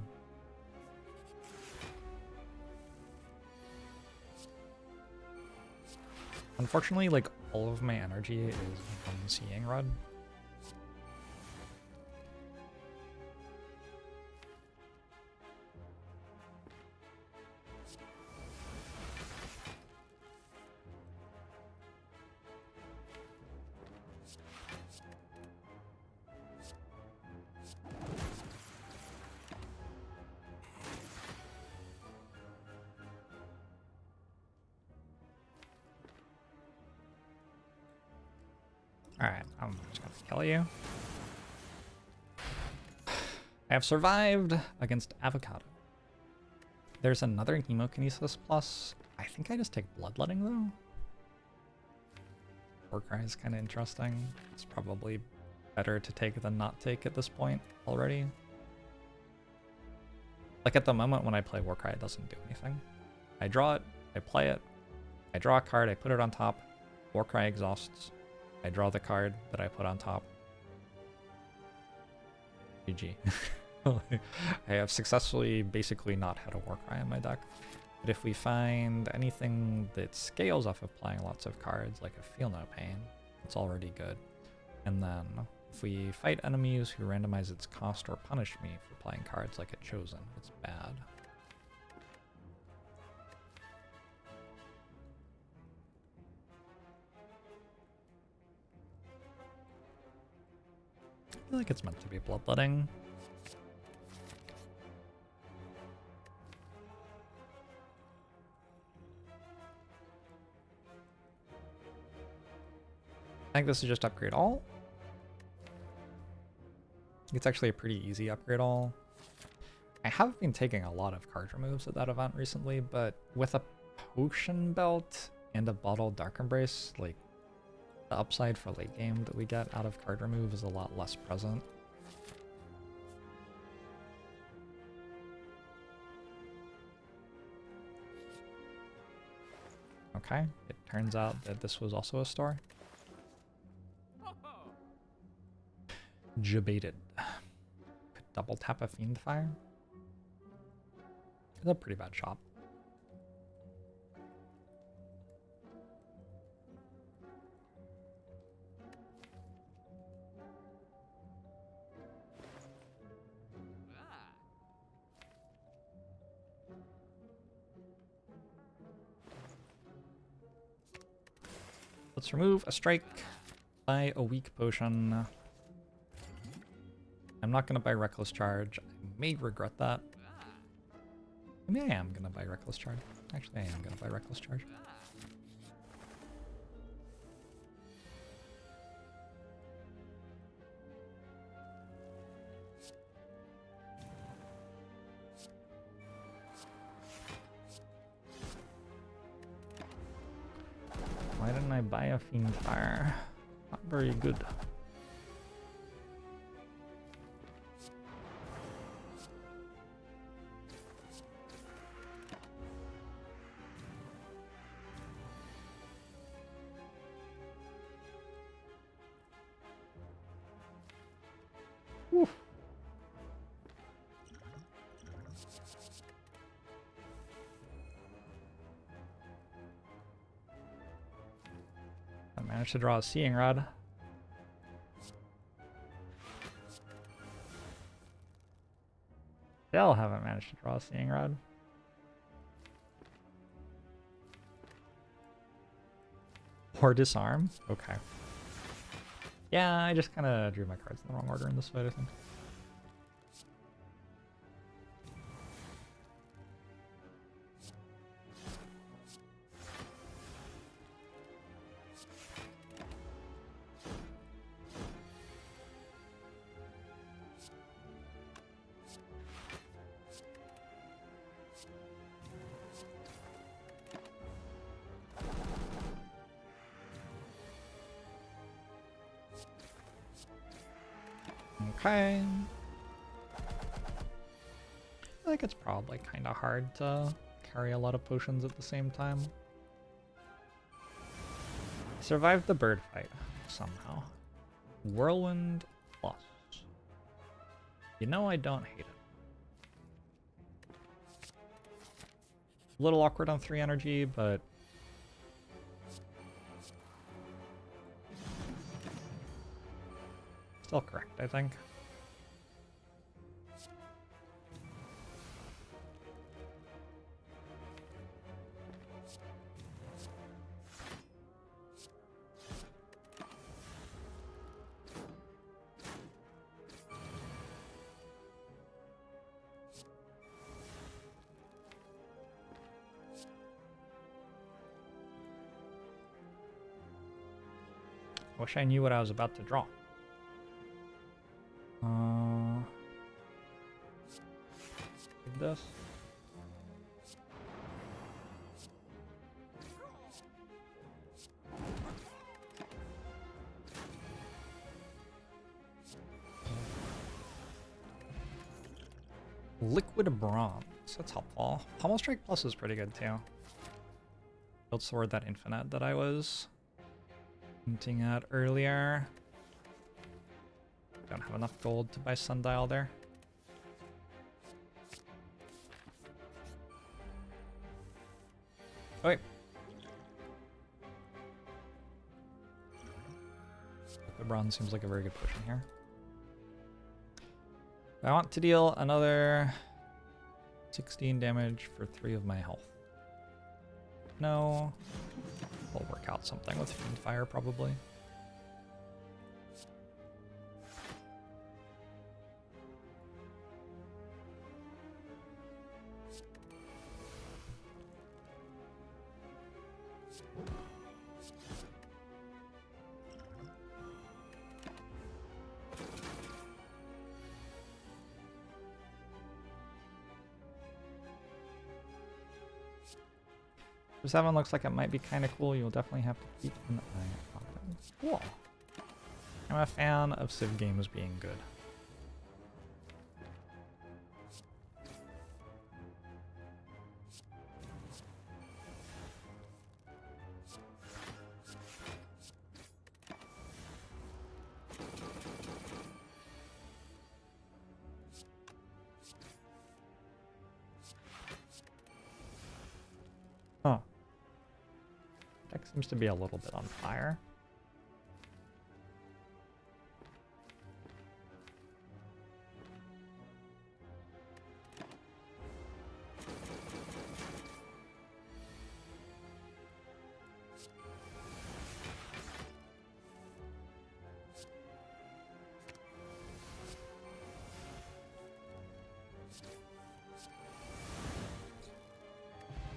Unfortunately, like, all of my energy is from Seeing Red. Alright, I'm just gonna kill you. I have survived against Avocado. There's another Hemokinesis plus. I think I just take Bloodletting though. Warcry is kind of interesting. It's probably better to take than not take at this point already. Like at the moment when I play Warcry, it doesn't do anything. I draw it, I play it, I draw a card, I put it on top, Warcry exhausts. I draw the card that I put on top. GG. I have successfully basically not had a Warcry in my deck. But if we find anything that scales off of playing lots of cards, like a Feel No Pain, it's already good. And then if we fight enemies who randomize its cost or punish me for playing cards like a Chosen, it's bad. I feel like it's meant to be Bloodletting. I think this is just upgrade all. It's actually a pretty easy upgrade all. I have been taking a lot of card removes at that event recently, but with a Potion Belt and a Bottled Dark Embrace, like, the upside for late game that we get out of card remove is a lot less present. Okay, it turns out that this was also a store. Debated. Could double tap a Fiend Fire. It's a pretty bad shot. Let's remove a strike, buy a weak potion. I'm not gonna buy Reckless Charge. I may regret that. Maybe I am gonna buy Reckless Charge. Actually, I am gonna buy Reckless Charge. Why didn't I buy a Fiend Fire? Not very good. Oof. I managed to draw a Seeing Rod. Still haven't managed to draw a Seeing Rod. Or Disarm? Okay. Yeah, I just kind of drew my cards in the wrong order in this fight, I think. Okay. I think it's probably kind of hard to carry a lot of potions at the same time. I survived the bird fight somehow. Whirlwind Plus. You know I don't hate it. A little awkward on 3 energy, but still correct, I think. Wish I knew what I was about to draw. This. Liquid Bronze. That's helpful. Pummel Strike Plus is pretty good too. Build Sword that Infinite that I was hinting at earlier. Don't have enough gold to buy Sundial there. Oh, wait. Liquid Bronze seems like a very good potion here. I want to deal another 16 damage for 3 of my health. No. We'll work out something with Fiend Fire probably. This 7 looks like it might be kind of cool. You'll definitely have to keep an eye on it. Cool. I'm a fan of Civ games being good. Huh. Deck seems to be a little bit on fire.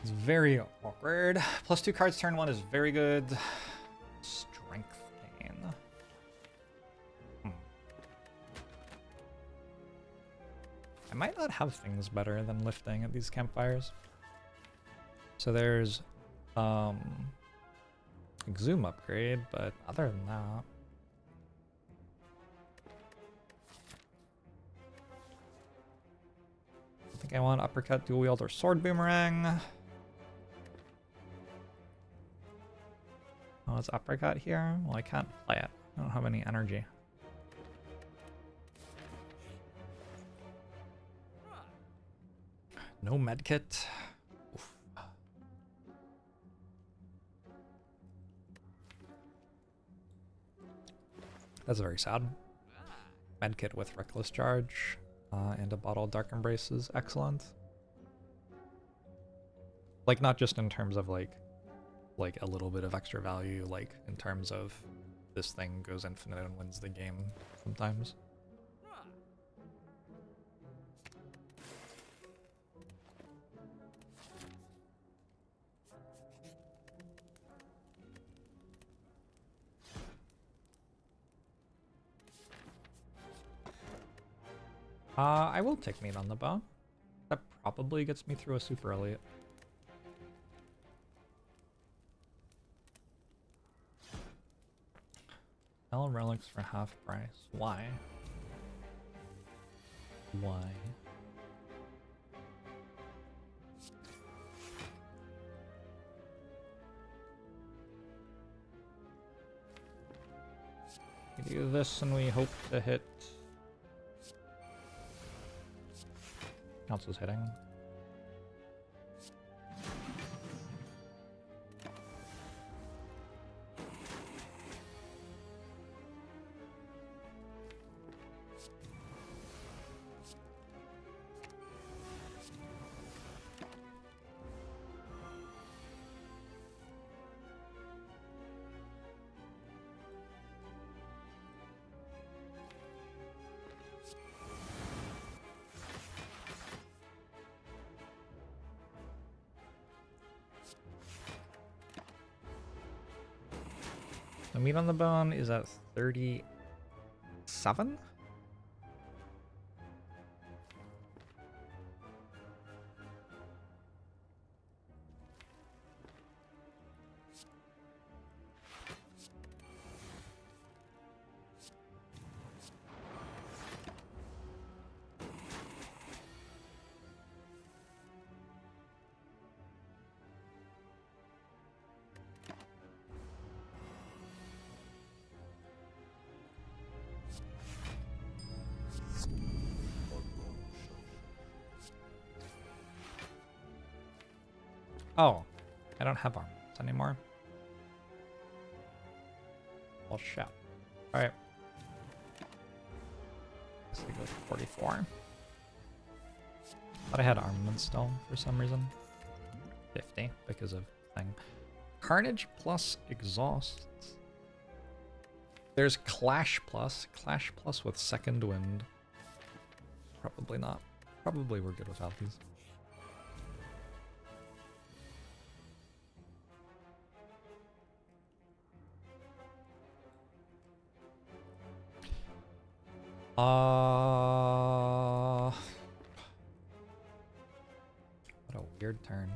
It's very awkward. +2 cards turn 1 is very good. Strength gain. I might not have things better than lifting at these campfires. So there's Zoom upgrade, but other than that, I think I want uppercut, dual wield, or sword boomerang. Oh, it's uppercut here? Well, I can't play it. I don't have any energy. No medkit. Oof. That's very sad. Medkit with reckless charge and a bottle of dark embrace is excellent. Like, not just in terms of like a little bit of extra value, like in terms of this thing goes infinite and wins the game sometimes. I will take meat on the bone. That probably gets me through a super elite. Sell relics for half price. Why? Why? We do this and we hope to hit. Council's hitting. The meat on the bone is at 37? Oh, I don't have armors anymore. Well, shit. Alright. Guess we go to 44. Thought I had armaments still for some reason. 50 because of thing. Carnage plus exhausts. There's Clash plus. Clash plus with second wind. Probably not. Probably we're good without these. What a weird turn.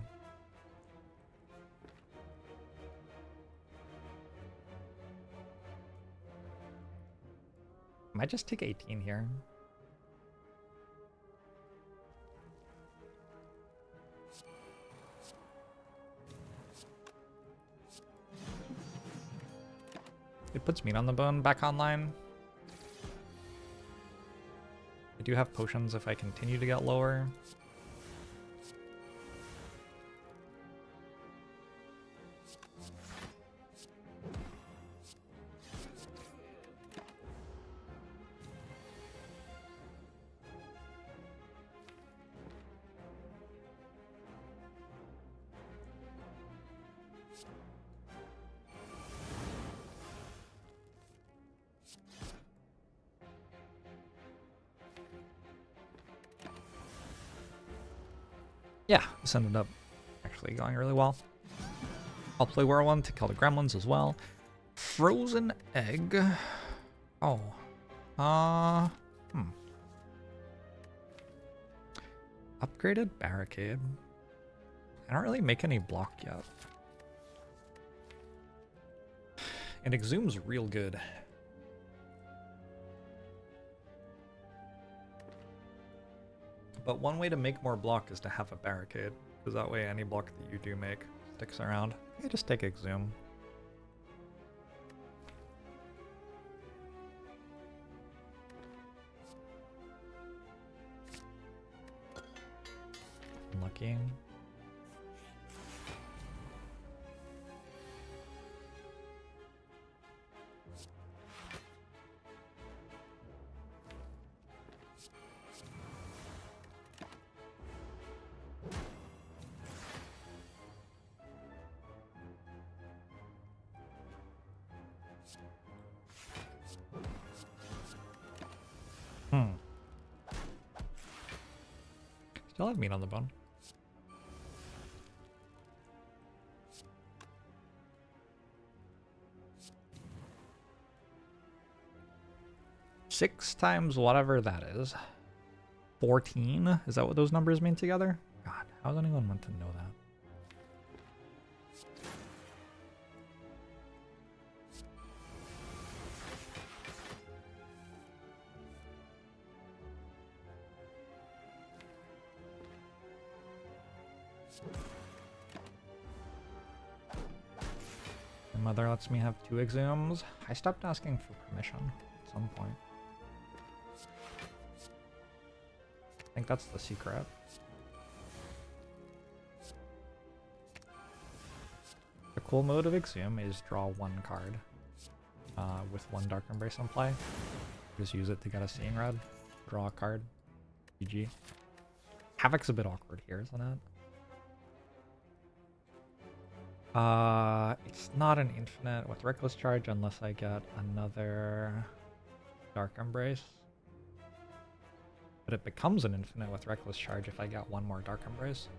I might just take 18 here. It puts meat on the bone back online. I do have potions if I continue to get lower. Yeah, this ended up actually actually going really well. I'll play Whirlwind to kill the gremlins as well. Frozen egg. Oh. Upgraded barricade. I don't really make any block yet. And Exhum's real good. But one way to make more block is to have a barricade, because that way any block that you do make sticks around. You just take Exhum. Unlucky. Still have meat on the bone. Six times whatever that is. 14? Is that what those numbers mean together? God, how does anyone want to know that? My mother lets me have 2 Exhums. I stopped asking for permission at some point. I think that's the secret. The cool mode of Exhum is draw 1 card with 1 Dark Embrace in play. Just use it to get a Seeing Red. Draw a card. GG. Havoc's a bit awkward here, isn't it? It's not an infinite with Reckless Charge unless I get another Dark Embrace. But it becomes an infinite with Reckless Charge if I get 1 more Dark Embrace.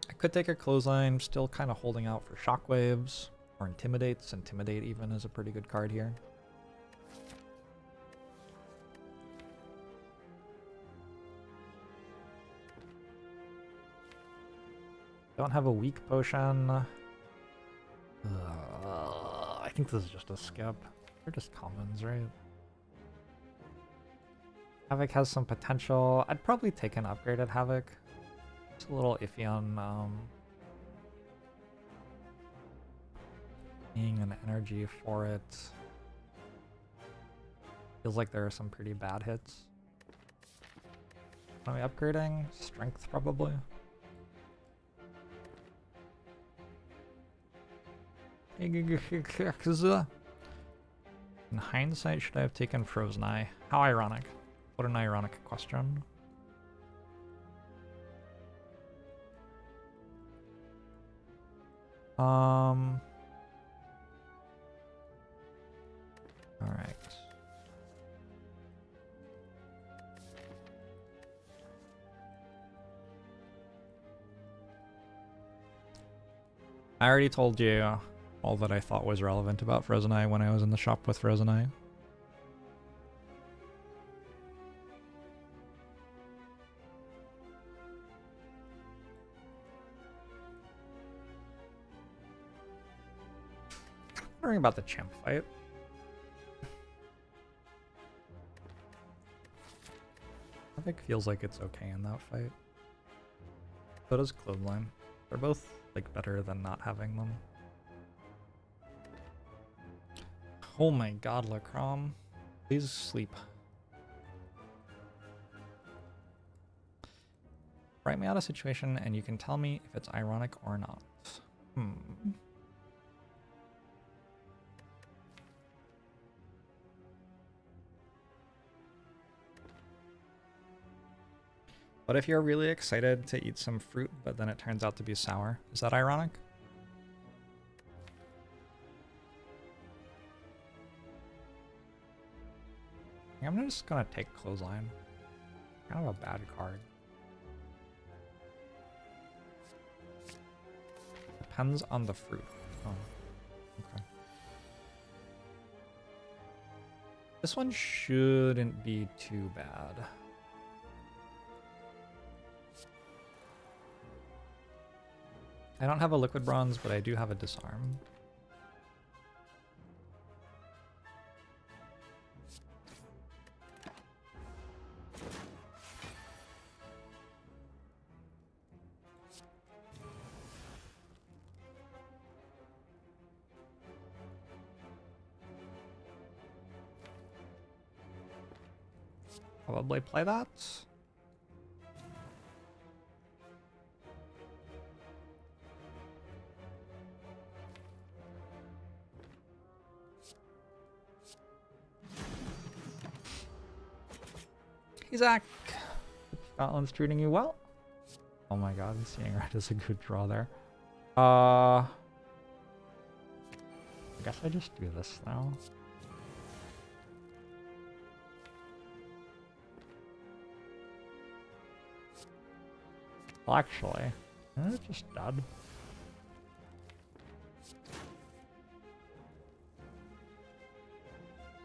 I could take a Clothesline, still kind of holding out for Shockwaves, or Intimidates. Intimidate even is a pretty good card here. Don't have a weak potion. I think this is just a skip. They're just commons, right? Havoc has some potential. I'd probably take an upgraded Havoc. It's a little iffy on being an energy for it. Feels like there are some pretty bad hits. What am I upgrading? Strength, probably. In hindsight, should I have taken Frozen Eye? How ironic. What an ironic question. Alright. I already told you all that I thought was relevant about Frozen Eye when I was in the shop with Frozen Eye. Wondering about the champ fight. I think feels like it's okay in that fight. So does Clothesline. They're both like better than not having them. Oh my god, Lacrom. Please sleep. Write me out a situation and you can tell me if it's ironic or not. What if you're really excited to eat some fruit, but then it turns out to be sour? Is that ironic? I'm just gonna take Clothesline. Kind of a bad card. Depends on the fruit. Oh, okay. This one shouldn't be too bad. I don't have a liquid bronze, but I do have a disarm. Probably play that. Hey Zach, Scotland's treating you well. Oh my god, seeing red is a good draw there. I guess I just do this now. Well, actually, it's just dead.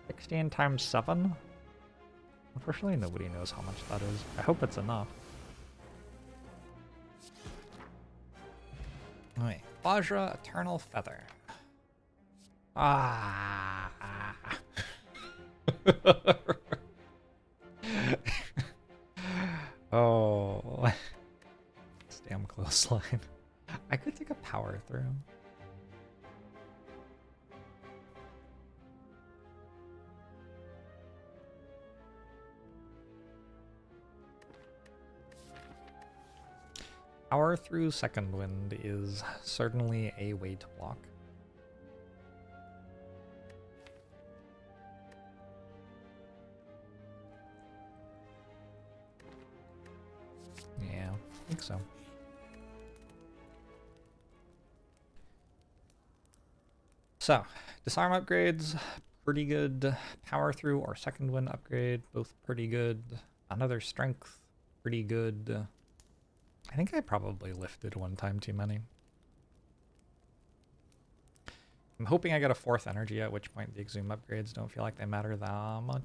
$16 times 7? Unfortunately, nobody knows how much that is. I hope it's enough. Alright, Vajra, Eternal Feather. Ah. Oh. It's damn close line. I could take a power through. Power through Second Wind is certainly a way to block. Yeah, I think so. So, disarm upgrades, pretty good. Power through or Second Wind upgrade, both pretty good. Another strength, pretty good. I think I probably lifted one time too many. I'm hoping I get a 4th energy, at which point the Exhume upgrades don't feel like they matter that much.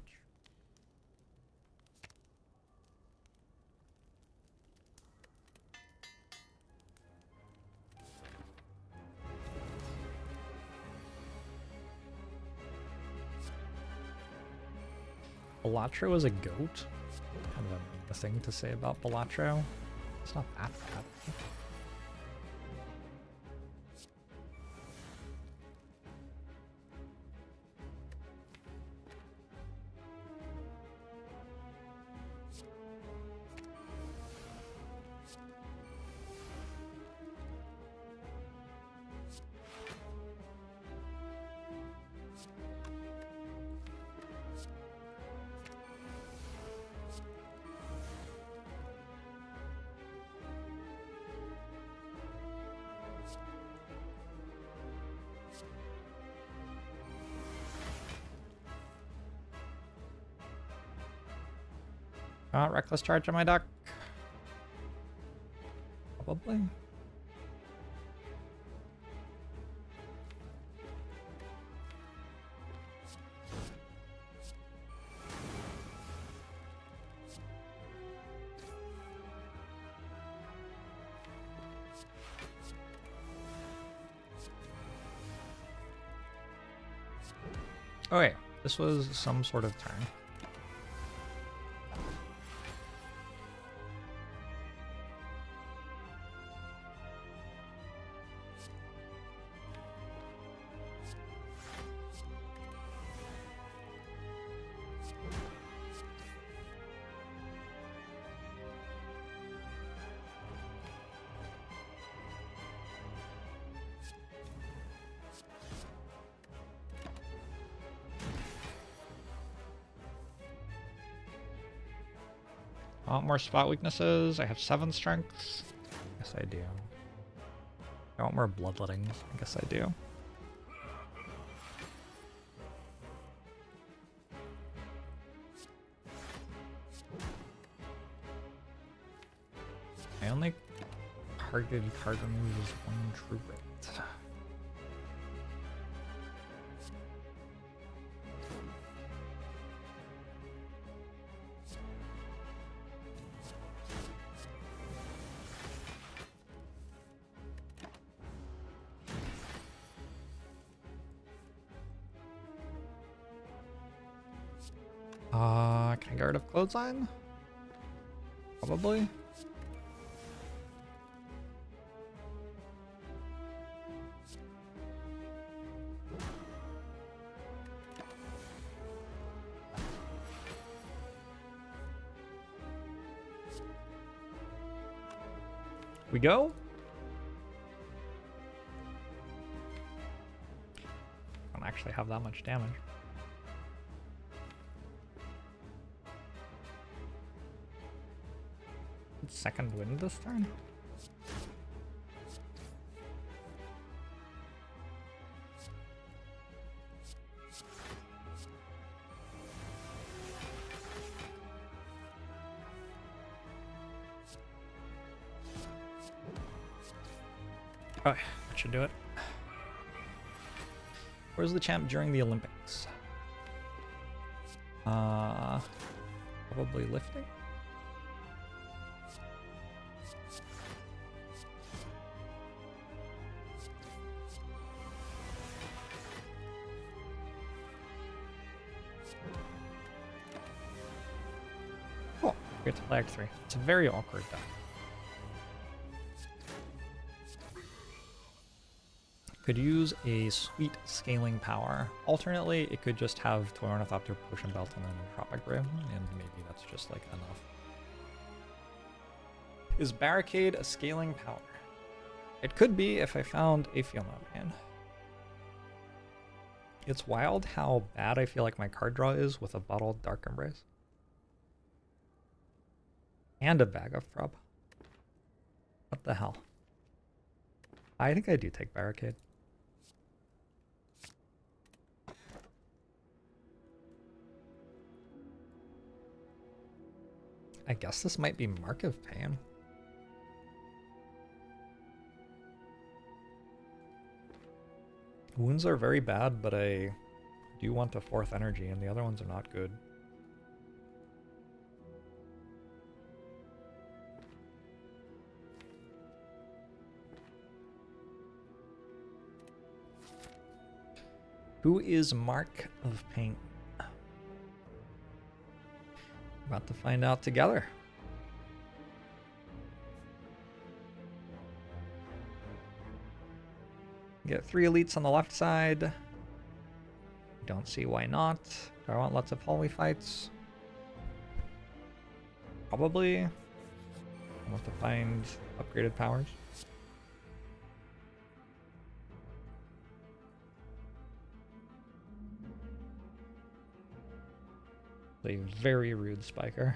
Balatro is a goat? Kind of a thing to say about Balatro. It's not that bad. Reckless charge on my duck. Probably. Okay, this was some sort of turn. I want more spot weaknesses. I have 7 strengths. Yes, I do. I want more bloodlettings. I guess I do. My only targeted card remove is one true rate. Can I get rid of Clothesline? Probably. We go? Don't actually have that much damage. Second wind this turn? Oh, that should do it. Where's the champ during the Olympics? Probably lifting? Cool. We get to flag 3. It's a very awkward deck. Could use a sweet scaling power. Alternately, it could just have Toy Ornithopter, Potion Belt, and then Tropic Rim, and maybe that's just like enough. Is Barricade a scaling power? It could be if I found a Field Note Man. It's wild how bad I feel like my card draw is with a bottled Dark Embrace. And a Bag of Prob. What the hell? I think I do take Barricade. I guess this might be Mark of Pain. Wounds are very bad, but I do want a 4th energy, and the other ones are not good. Who is Mark of Pain? About to find out together. Get 3 elites on the left side. Don't see why not. Do I want lots of hallway fights? Probably. I want to find upgraded powers. A very rude spiker.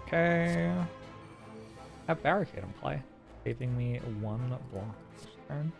Okay. Have Barricade in play, saving me 1 block this turn.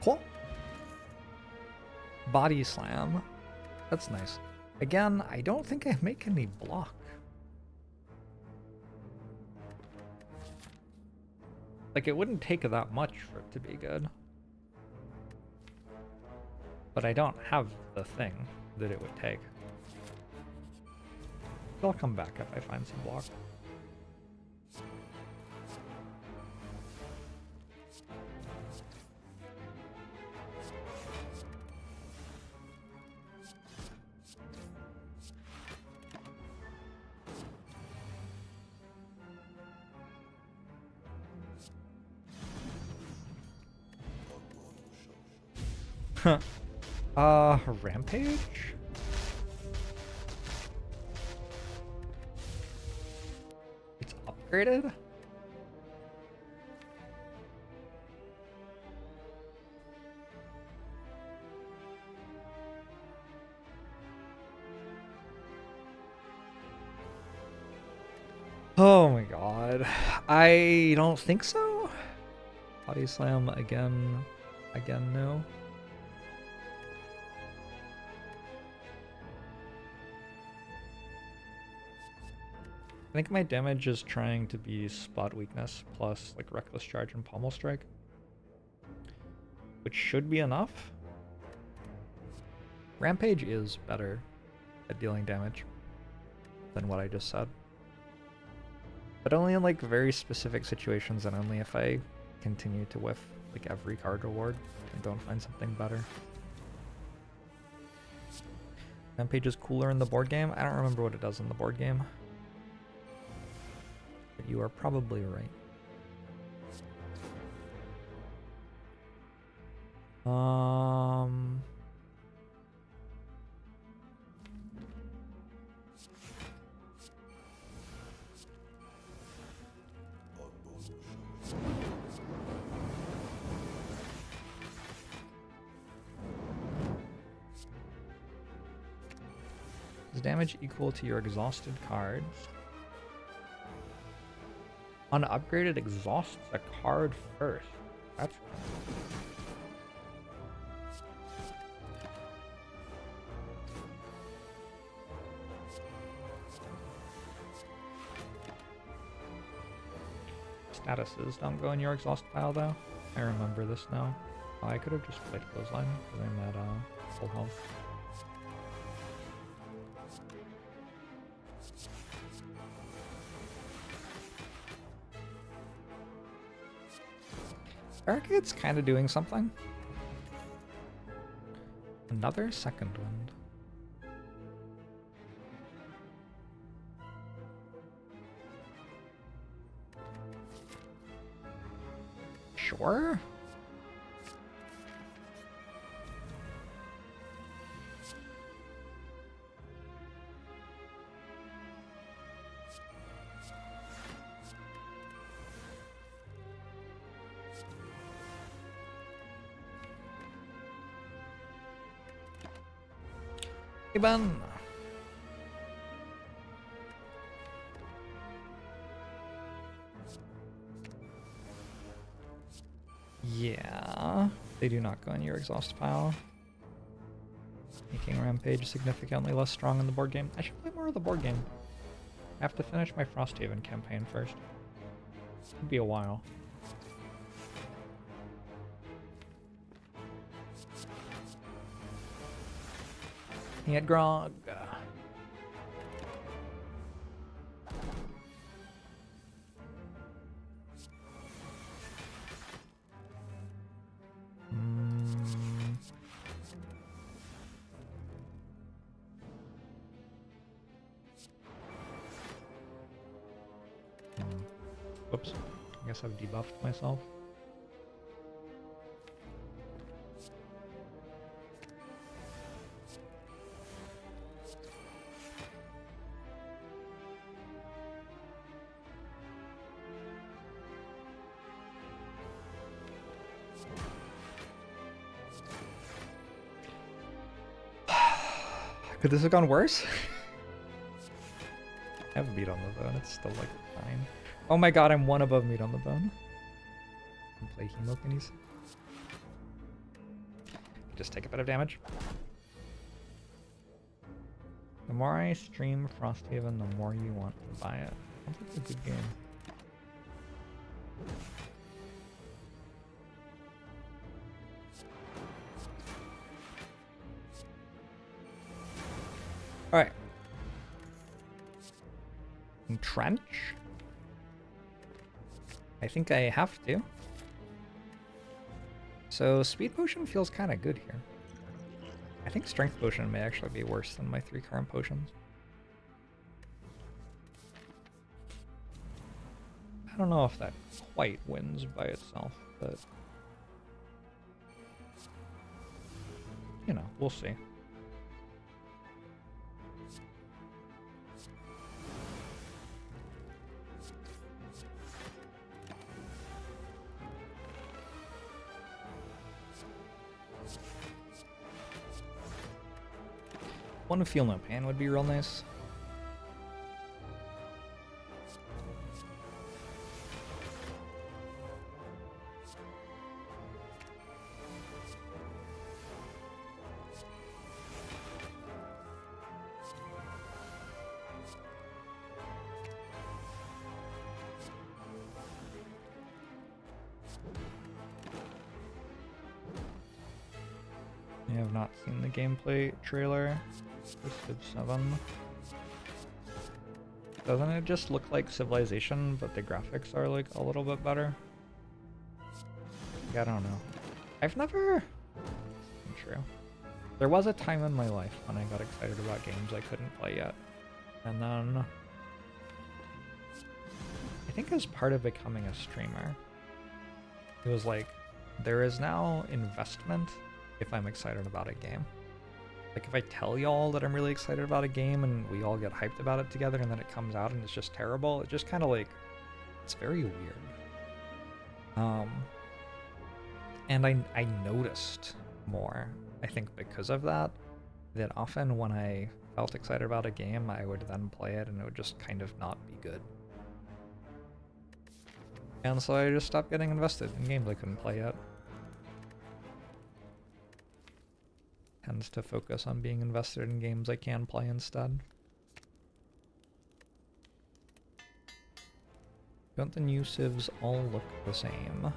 Cool. Body Slam. That's nice. Again, I don't think I make any block. Like, it wouldn't take that much for it to be good. But I don't have the thing that it would take. I'll come back if I find some block. Rampage? It's upgraded? Oh my god. I don't think so. Body slam again. Again, no. I think my damage is trying to be spot weakness plus like reckless charge and pommel strike, which should be enough. Rampage is better at dealing damage than what I just said, but only in like very specific situations and only if I continue to whiff like every card reward and don't find something better. Rampage is cooler in the board game. I don't remember what it does in the board game. But you are probably right. Is damage equal to your exhausted cards? Unupgraded exhausts a card first. That's statuses don't go in your exhaust pile though. I remember this now. Oh, I could have just played clothesline because I'm at full health. Barricade's kind of doing something. Another second wind. Sure. Hey, Ben. Yeah, they do not go in your exhaust pile, making Rampage significantly less strong in the board game. I should play more of the board game. I have to finish my Frosthaven campaign first. It'll be a while. He had Grog. Whoops. I guess I've debuffed myself. Could this have gone worse? I have meat on the bone. It's still like fine. Oh my god, I'm one above meat on the bone. Play Hemokinesis. Just take a bit of damage. The more I stream Frosthaven, the more you want to buy it. Sounds like a good game. Alright. Entrench? I think I have to. So speed potion feels kind of good here. I think strength potion may actually be worse than my 3 current potions. I don't know if that quite wins by itself, but you know, we'll see. One to feel no pain would be real nice. I have not seen the gameplay trailer. Twisted 7. Doesn't it just look like Civilization, but the graphics are like a little bit better? I don't know. I've never... True. There was a time in my life when I got excited about games I couldn't play yet. And then... I think as part of becoming a streamer, it was like, there is now investment if I'm excited about a game. Like if I tell y'all that I'm really excited about a game and we all get hyped about it together and then it comes out and it's just terrible, it just kind of like, it's very weird. And I noticed more, I think because of that often when I felt excited about a game, I would then play it and it would just kind of not be good. And so I just stopped getting invested in games I couldn't play yet. Tends to focus on being invested in games I can play instead. Don't the new civs all look the same?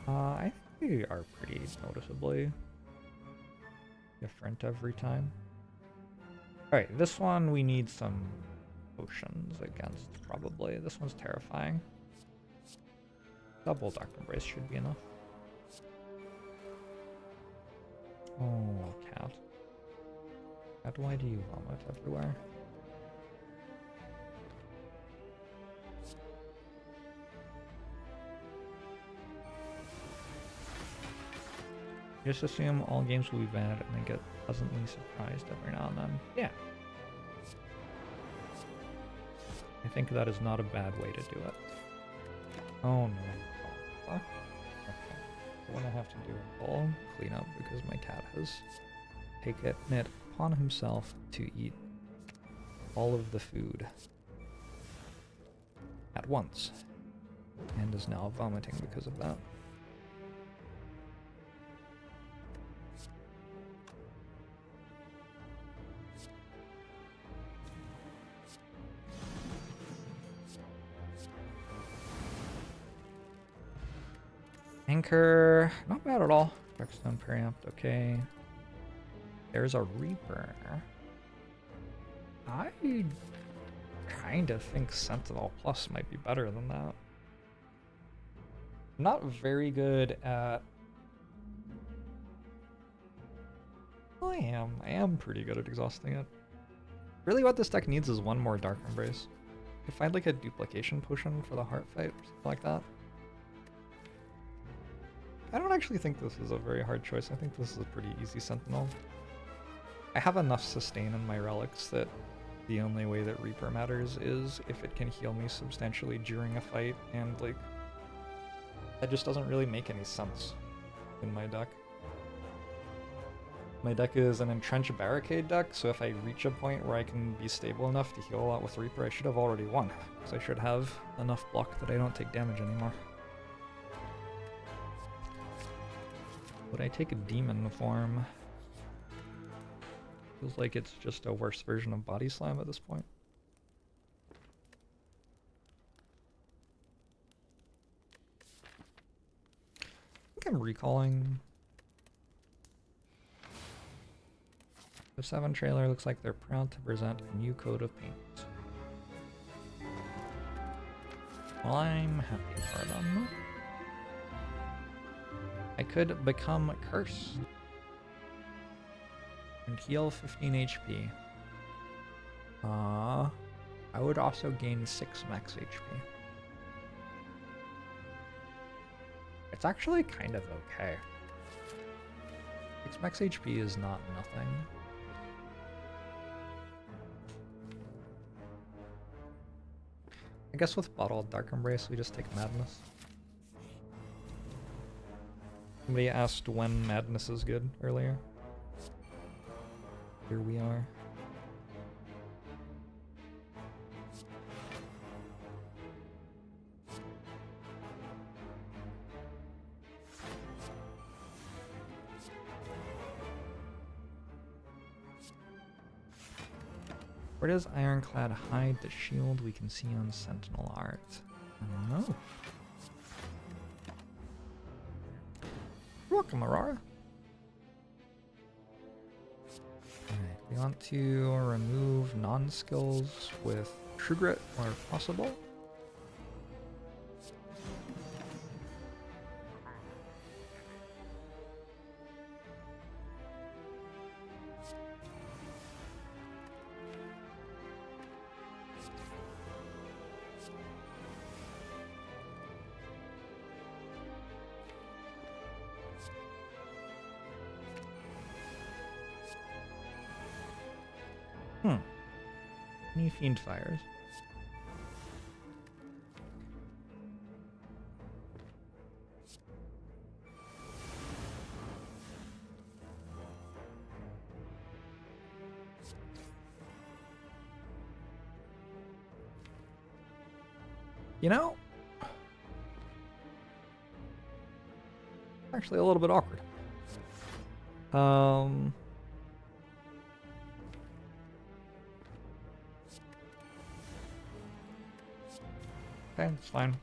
I think they are pretty noticeably different every time. Alright, this one we need some potions against, probably. This one's terrifying. Double Dark Embrace should be enough. Oh, cat. Cat, why do you vomit everywhere? Just assume all games will be bad and then get pleasantly surprised every now and then. Yeah. I think that is not a bad way to do it. Oh no. Fuck. Okay. What I have to do a full cleanup because my cat has taken it upon himself to eat all of the food at once and is now vomiting because of that. Anchor, not bad at all. Darkstone preempt, okay. There's a Reaper. I kind of think Sentinel Plus might be better than that. I'm not very good at... Well, I am pretty good at exhausting it. Really what this deck needs is one more Dark Embrace. I could find like a duplication potion for the heart fight or something like that. I don't actually think this is a very hard choice. I think this is a pretty easy Sentinel. I have enough sustain in my relics that the only way that Reaper matters is if it can heal me substantially during a fight, and like, that just doesn't really make any sense in my deck. My deck is an Entrenched Barricade deck, so if I reach a point where I can be stable enough to heal a lot with Reaper, I should have already won, because I should have enough block that I don't take damage anymore. Would I take a demon form? Feels like it's just a worse version of Body Slam at this point. I think I'm recalling. The 7 trailer looks like they're proud to present a new coat of paint. Well, I'm happy for them. I could become cursed and heal 15 HP. I would also gain 6 max HP. It's actually kind of okay. 6 max HP is not nothing. I guess with Bottled Dark Embrace, we just take Madness. Somebody asked when Madness is good earlier. Here we are. Where does Ironclad hide the shield we can see on Sentinel art? I don't know. Welcome, Aurora. Alright, we want to remove non-skills with True Grit where possible. Any Fiend Fires? You know, actually a little bit awkward. Okay, it's fine.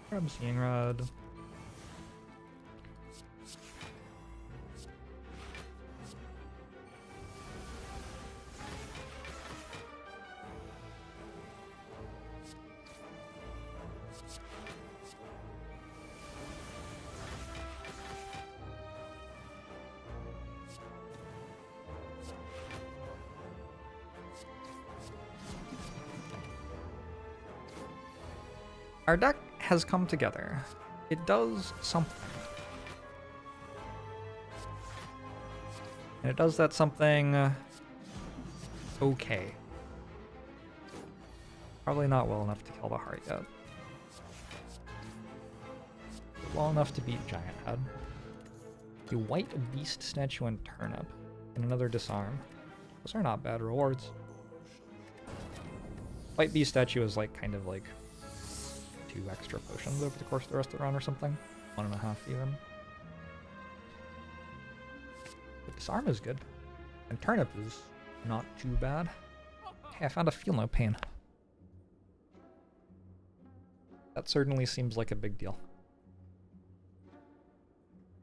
Grab Seeing Rod. Our deck has come together. It does something. And it does that something okay. Probably not well enough to kill the heart yet. But well enough to beat Giant Head. A white beast statue and turnip. And another disarm. Those are not bad rewards. White beast statue is like kind of like 2 extra potions over the course of the rest of the round or something. 1.5 even. But disarm is good. And turnip is not too bad. Hey, I found a Feel No Pain. That certainly seems like a big deal.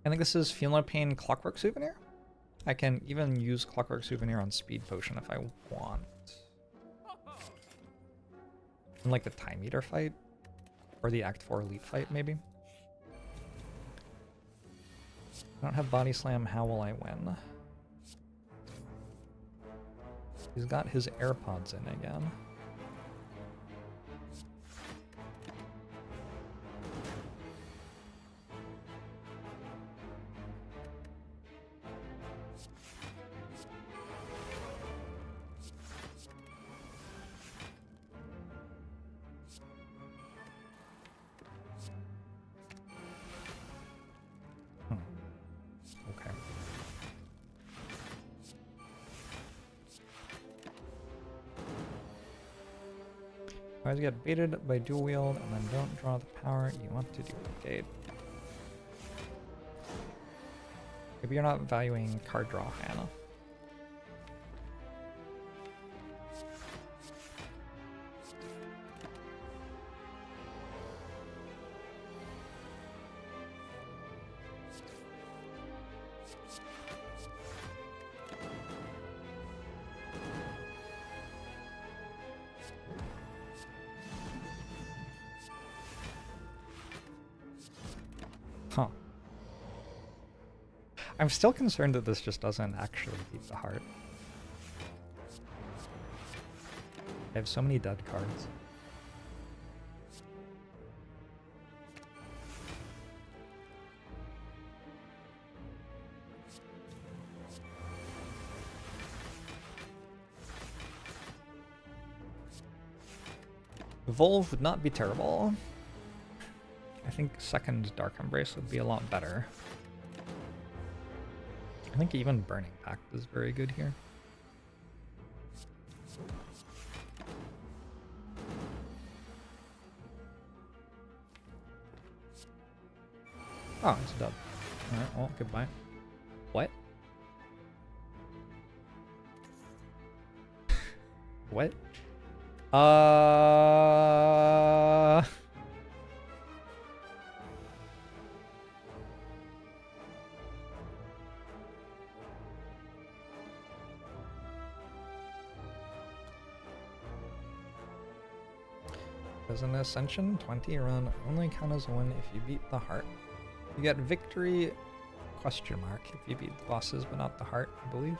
I think this is Feel No Pain Clockwork Souvenir. I can even use Clockwork Souvenir on Speed Potion if I want. In like the Time Eater fight. Or the Act 4 Elite fight, maybe. I don't have Body Slam, how will I win? He's got his AirPods in again. Always get baited by dual wield and then don't draw the power you want to duplicate. Maybe you're not valuing card draw high enough. Huh. I'm still concerned that this just doesn't actually beat the heart. I have so many dead cards. Evolve would not be terrible. I think second Dark Embrace would be a lot better. I think even Burning Pact is very good here. Oh, it's a dub. Alright, well, goodbye. What? What? As an Ascension 20 run only count as a win if you beat the heart. You get victory question mark if you beat the bosses but not the heart, I believe.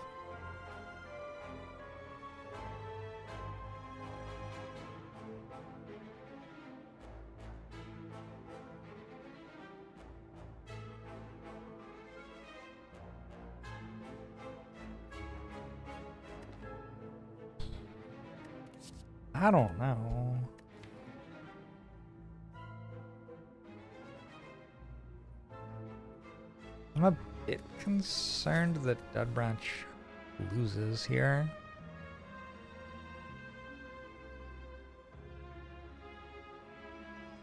I don't know. I'm a bit concerned that Dead Branch loses here.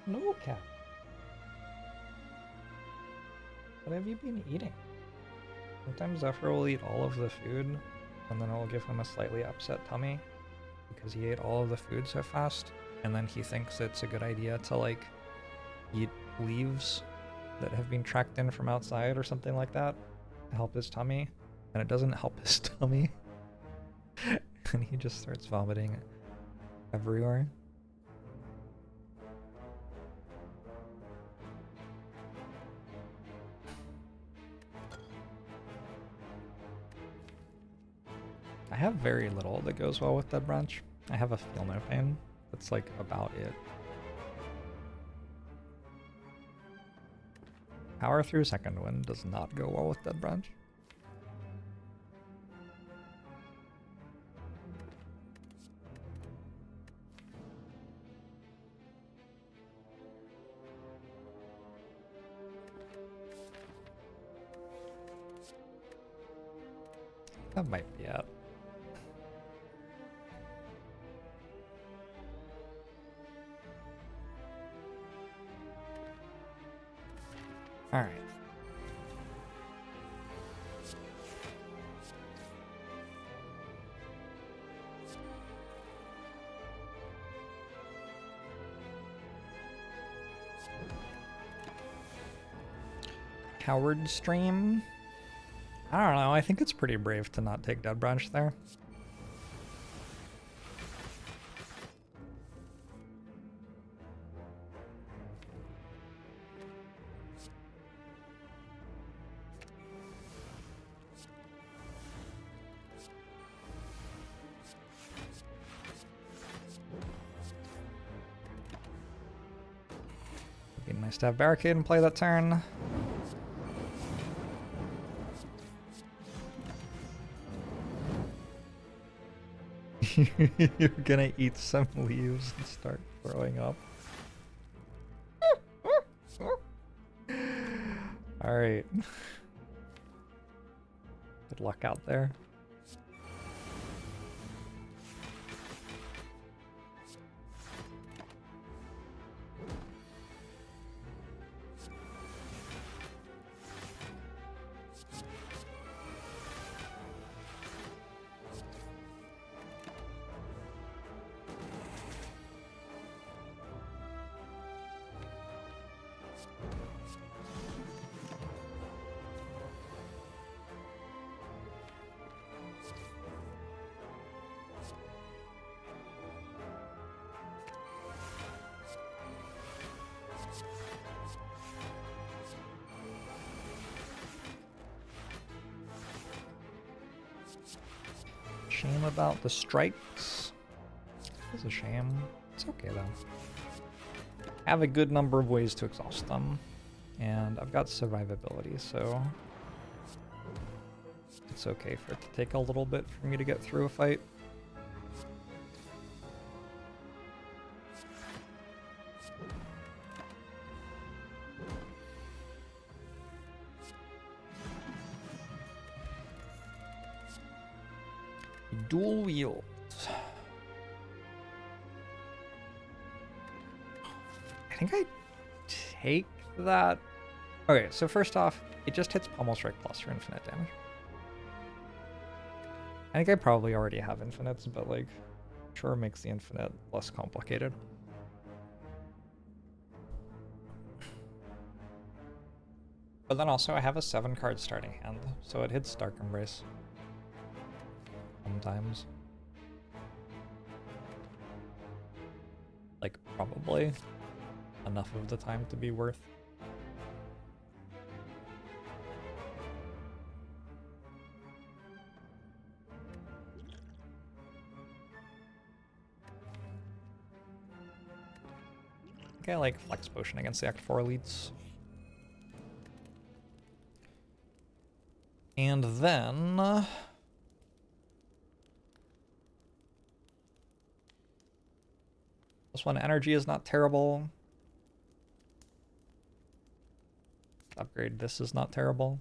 No, cat. What have you been eating? Sometimes Zephyr will eat all of the food, and then it'll give him a slightly upset tummy because he ate all of the food so fast, and then he thinks it's a good idea to like eat leaves that have been tracked in from outside or something like that to help his tummy, and it doesn't help his tummy. And he just starts vomiting everywhere. I have very little that goes well with Dead Branch. I have a Feel No Pain. That's like about it. Power through Second Wind does not go well with Dead Branch. That might be it. All right. Coward Stream. I don't know. I think it's pretty brave to not take Dead Branch there. It'd be nice to have Barricade and play that turn. You're gonna eat some leaves and start throwing up. Alright. Good luck out there. Shame about the strikes. It's a shame. It's okay though. I have a good number of ways to exhaust them, and I've got survivability, so it's okay for it to take a little bit for me to get through a fight. Dual wield. I think I take that. Okay, so first off, it just hits Pommel Strike Plus for infinite damage. I think I probably already have infinites, but like, sure makes the infinite less complicated. But then also I have a 7-card starting hand, so it hits Dark Embrace. Sometimes. Like, probably enough of the time to be worth. Okay, I like Flex Potion against the Act 4 elites. And then... +1 energy is not terrible. Upgrade this is not terrible.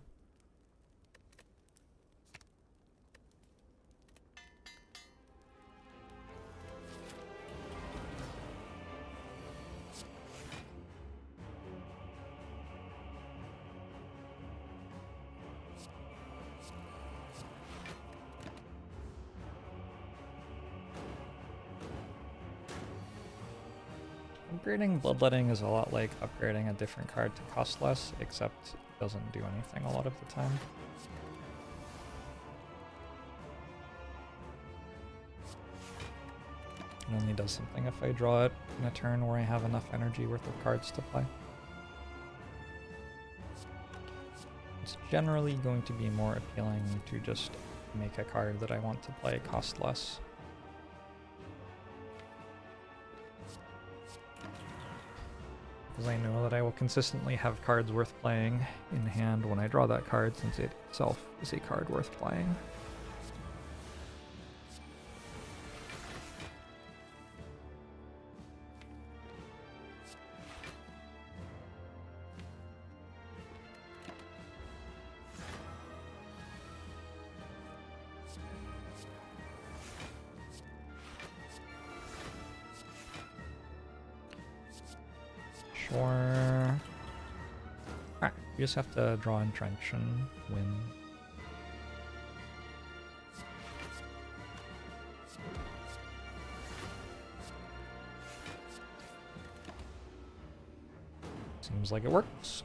Upgrading Bloodletting is a lot like upgrading a different card to cost less, except it doesn't do anything a lot of the time. It only does something if I draw it in a turn where I have enough energy worth of cards to play. It's generally going to be more appealing to just make a card that I want to play cost less. Because I know that I will consistently have cards worth playing in hand when I draw that card, since it itself is a card worth playing. Sure. Alright, we just have to draw Entrench and win. Seems like it works.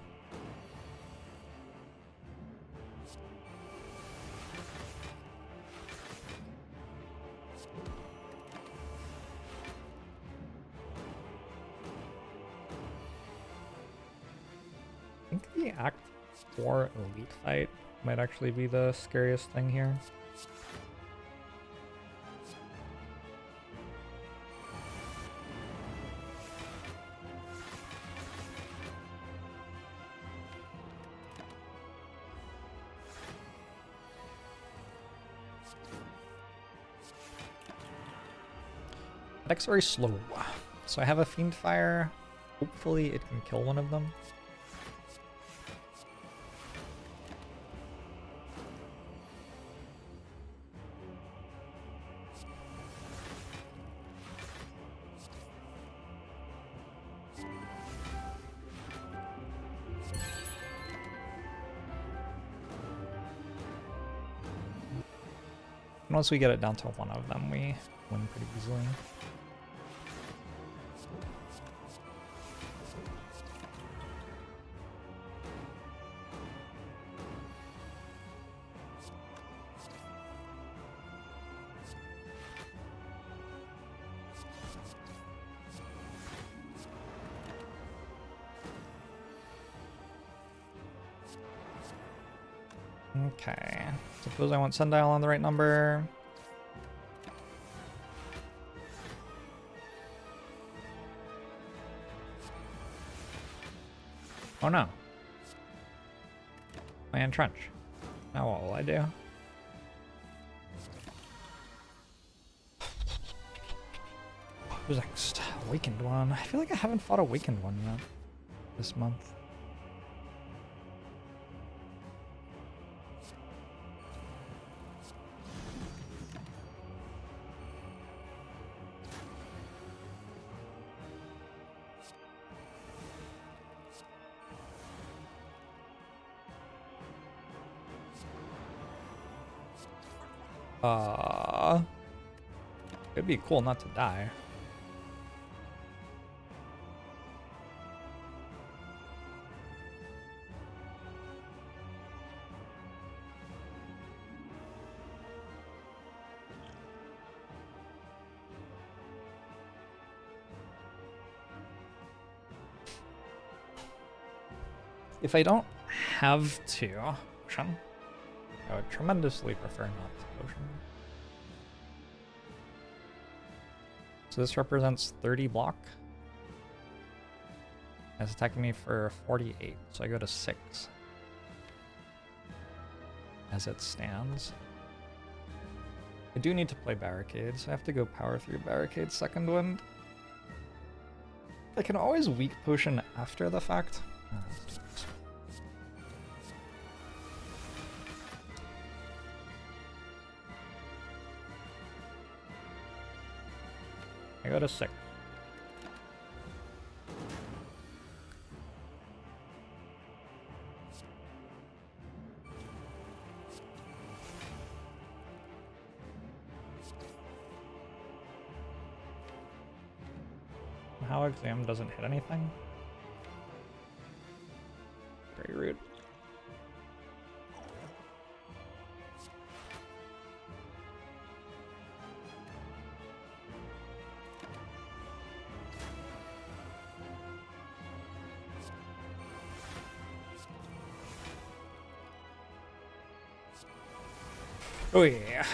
I think the Act 4 elite fight might actually be the scariest thing here. That deck's very slow. So I have a Fiend Fire. Hopefully it can kill one of them. Once we get it down to one of them, we win pretty easily. Okay. Suppose I want sundial on the right number. Oh no. My entrench. Now what will I do? Who's next? Awakened one. I feel like I haven't fought Awakened one yet this month. It'd be cool not to die. If I don't have to potion, I would tremendously prefer not to potion. So this represents 30 block. It's attacking me for 48, so I go to 6 as it stands. I do need to play barricades, so I have to go power through barricades second wind. I can always weak potion after the fact. I go to 6. How exam doesn't hit anything? Very rude. Oh yeah.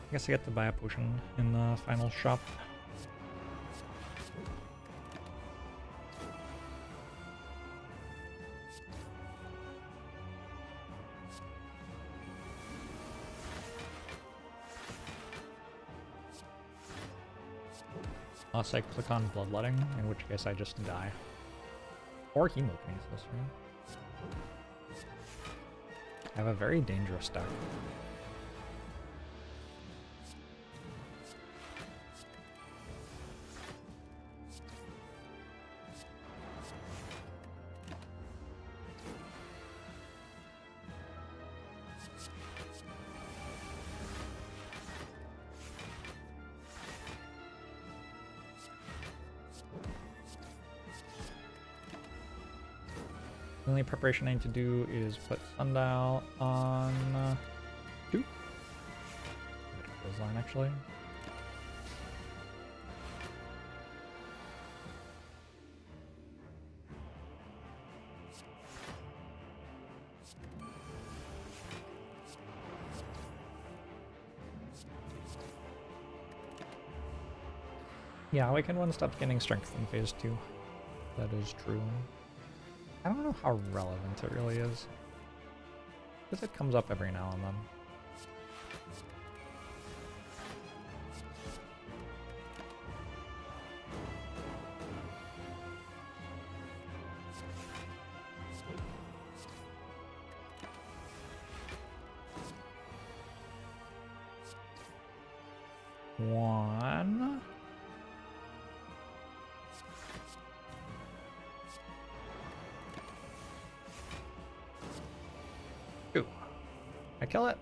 I guess I get to buy a potion in the final shop. Unless I click on bloodletting, in which case I just die. Or hemokinesis, right? I have a very dangerous deck. The only preparation I need to do is put sundial on 2. Clothesline, actually. Yeah, Awakened one stopped gaining strength in phase 2. That is true. I don't know how relevant it really is, because it comes up every now and then. One. I kill it?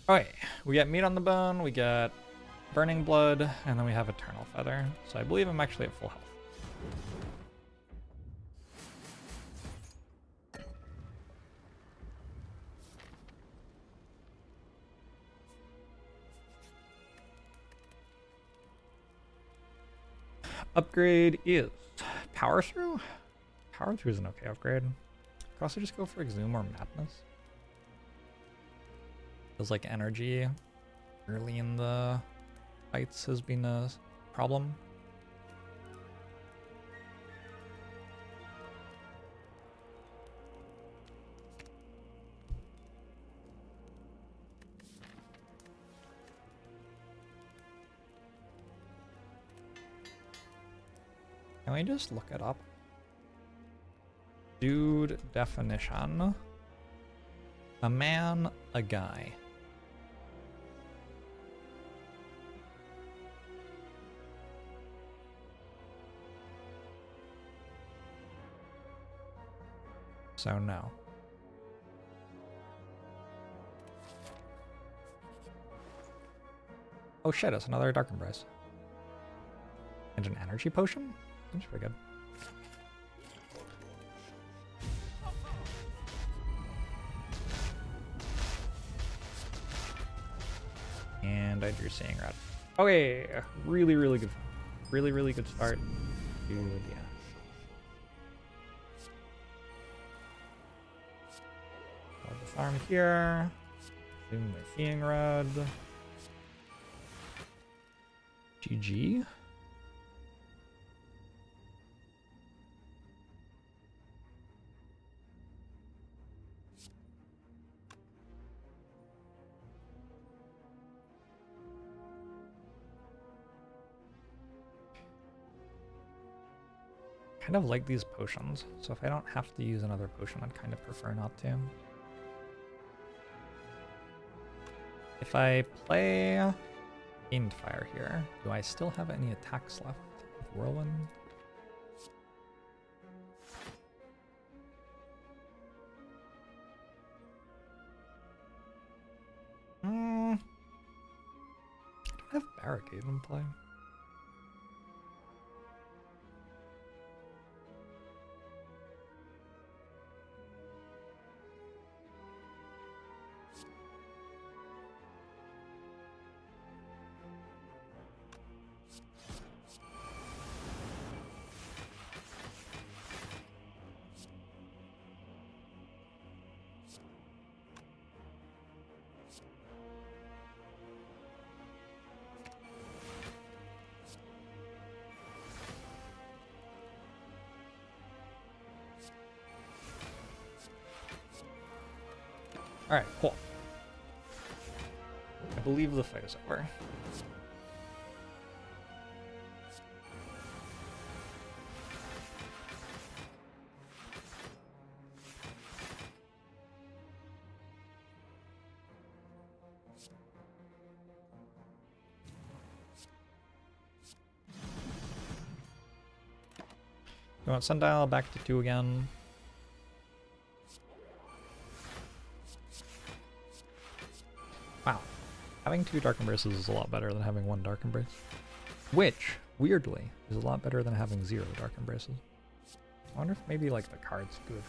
Okay, we got meat on the bone, we got burning blood, and then we have eternal feather. So I believe I'm actually at full health. Upgrade is power through. Power through is an okay upgrade. Could also just go for Exhume or Madness. Feels like energy early in the fights has been a problem. Can we just look it up? Dude definition. A man, a guy. So no. Oh shit, it's another Dark Embrace. And an energy potion? Seems pretty good. And I drew Seeing Rod. Okay, really, really good. Really, really good start. Dude, yeah. I'll disarm here. Zoom my Seeing Rod. GG. Kind of like these potions, so if I don't have to use another potion, I'd kind of prefer not to. If I play Fire here, do I still have any attacks left with Whirlwind? I don't have Barricade in play. Alright, cool. I believe the fight is over. You want Sundial back to 2 again? Wow. Having 2 Dark Embraces is a lot better than having 1 Dark Embrace. Which, weirdly, is a lot better than having 0 Dark Embraces. I wonder if maybe, like, the card's good.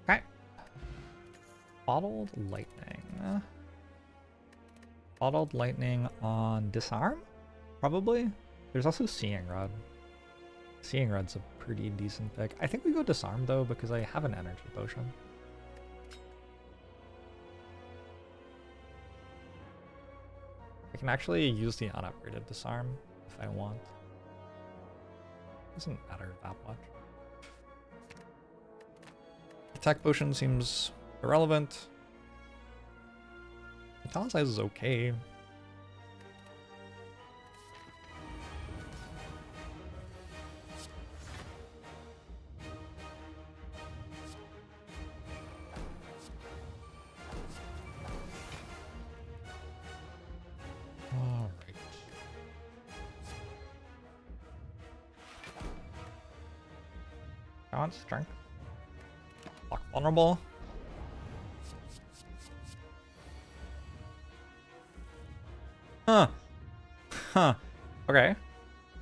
Okay. Bottled Lightning. Bottled Lightning on Disarm? Probably. There's also Seeing Rod. Seeing Rod's a pretty decent pick. I think we go Disarm though because I have an energy potion. I can actually use the unupgraded Disarm if I want. Doesn't matter that much. Attack potion seems irrelevant. Italicize is okay. I want strength. Block vulnerable. Huh. Huh. Okay.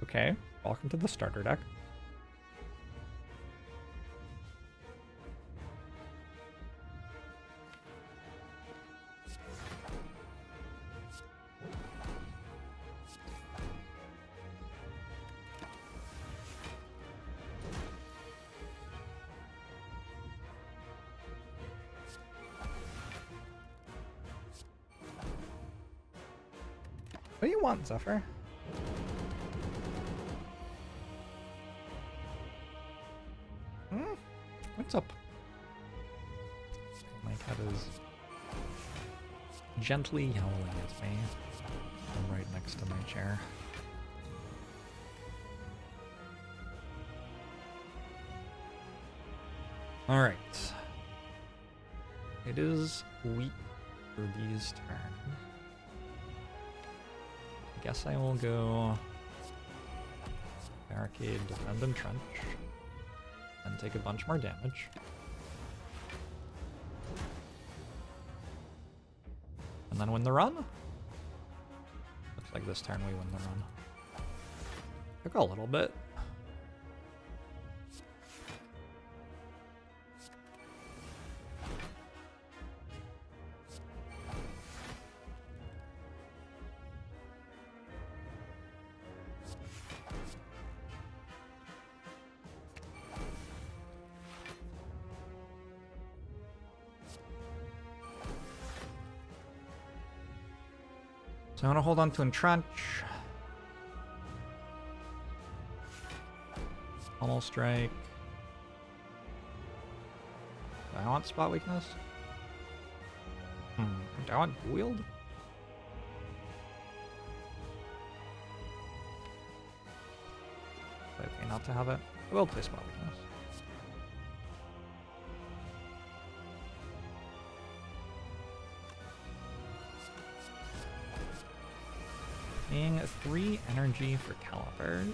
Okay. Welcome to the starter deck. What do you want, Zephyr? What's up? My cat is gently yowling at me. I'm right next to my chair. Alright. It is weak for these turns. I guess I will go barricade, defend, and trench, and take a bunch more damage. And then win the run? Looks like this turn we win the run. Took a little bit. So I'm gonna hold on to entrench. Almost strike. Do I want spot weakness? Do I want wield? Is it okay not to have it? I will play spot weakness. Paying 3 energy for calipers.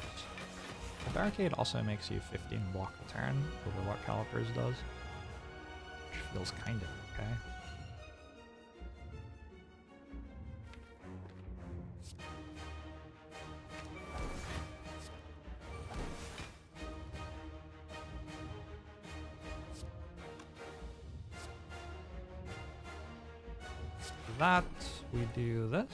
The barricade also makes you 15 block a turn over what calipers does, which feels kind of okay. For that, we do this.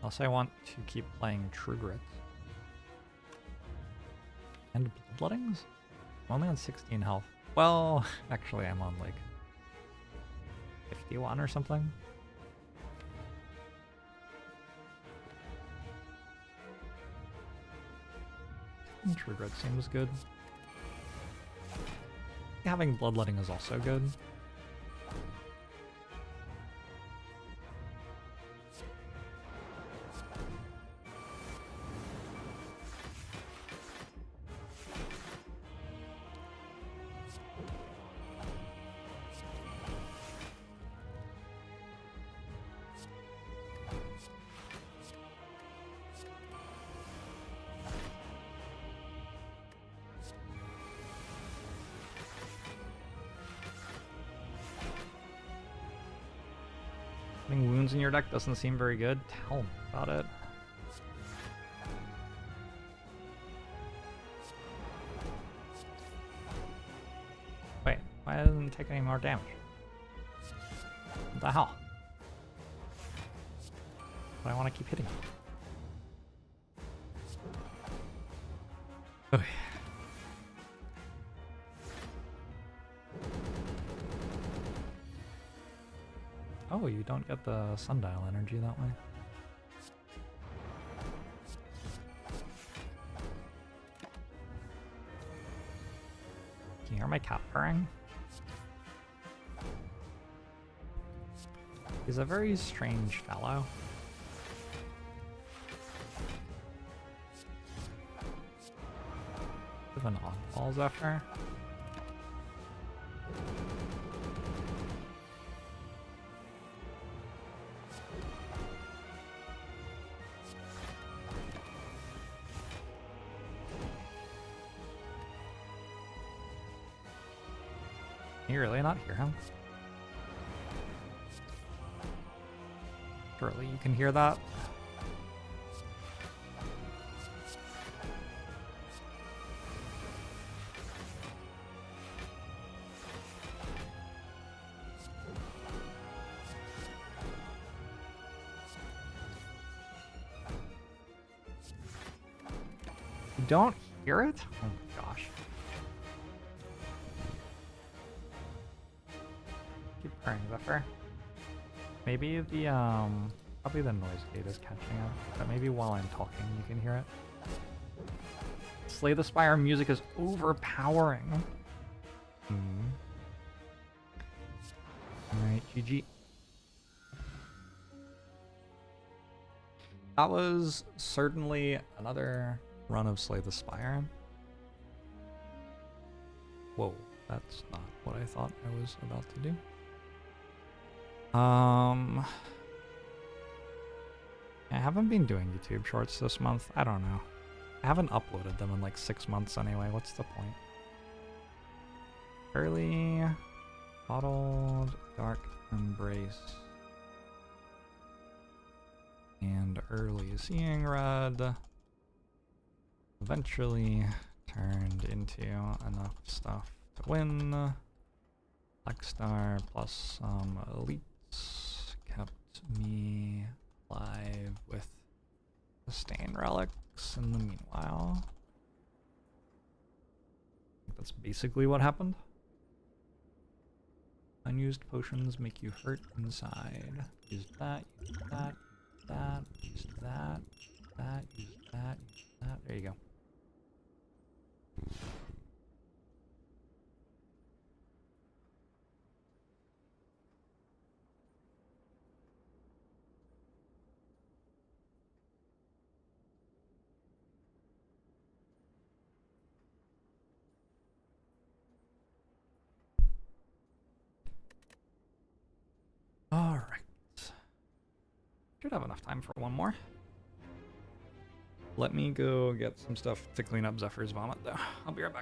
Unless I want to keep playing True Grit. And Bloodlettings? I'm only on 16 health. Well, actually I'm on like 51 or something. And True Grit seems good. Having Bloodletting is also good. Having wounds in your deck doesn't seem very good. Tell me about it. Wait, why doesn't it take any more damage? What the hell? But I want to keep hitting it. Okay. Oh, you don't get the sundial energy that way. Can you hear my cat purring? He's a very strange fellow. With an oddball Zephyr. Can you really not hear him? Surely you can hear that. You don't hear it? Oh my gosh. Keep praying, Zephyr. Maybe the probably the noise gate is catching up, but maybe while I'm talking you can hear it. Slay the Spire music is overpowering. Alright, GG. That was certainly another run of Slay the Spire. Whoa, that's not what I thought I was about to do. I haven't been doing YouTube shorts this month. I don't know. I haven't uploaded them in like 6 months anyway. What's the point? Early, bottled, dark embrace, and early seeing red eventually turned into enough stuff to win. Black Star plus some elites kept me alive with sustain relics in the meanwhile. That's basically what happened. Unused potions make you hurt inside. Use that, use that, use that, use that, use that, use that, use that. There you go. All right. Should have enough time for one more. Let me go get some stuff to clean up Zephyr's vomit, though. I'll be right back.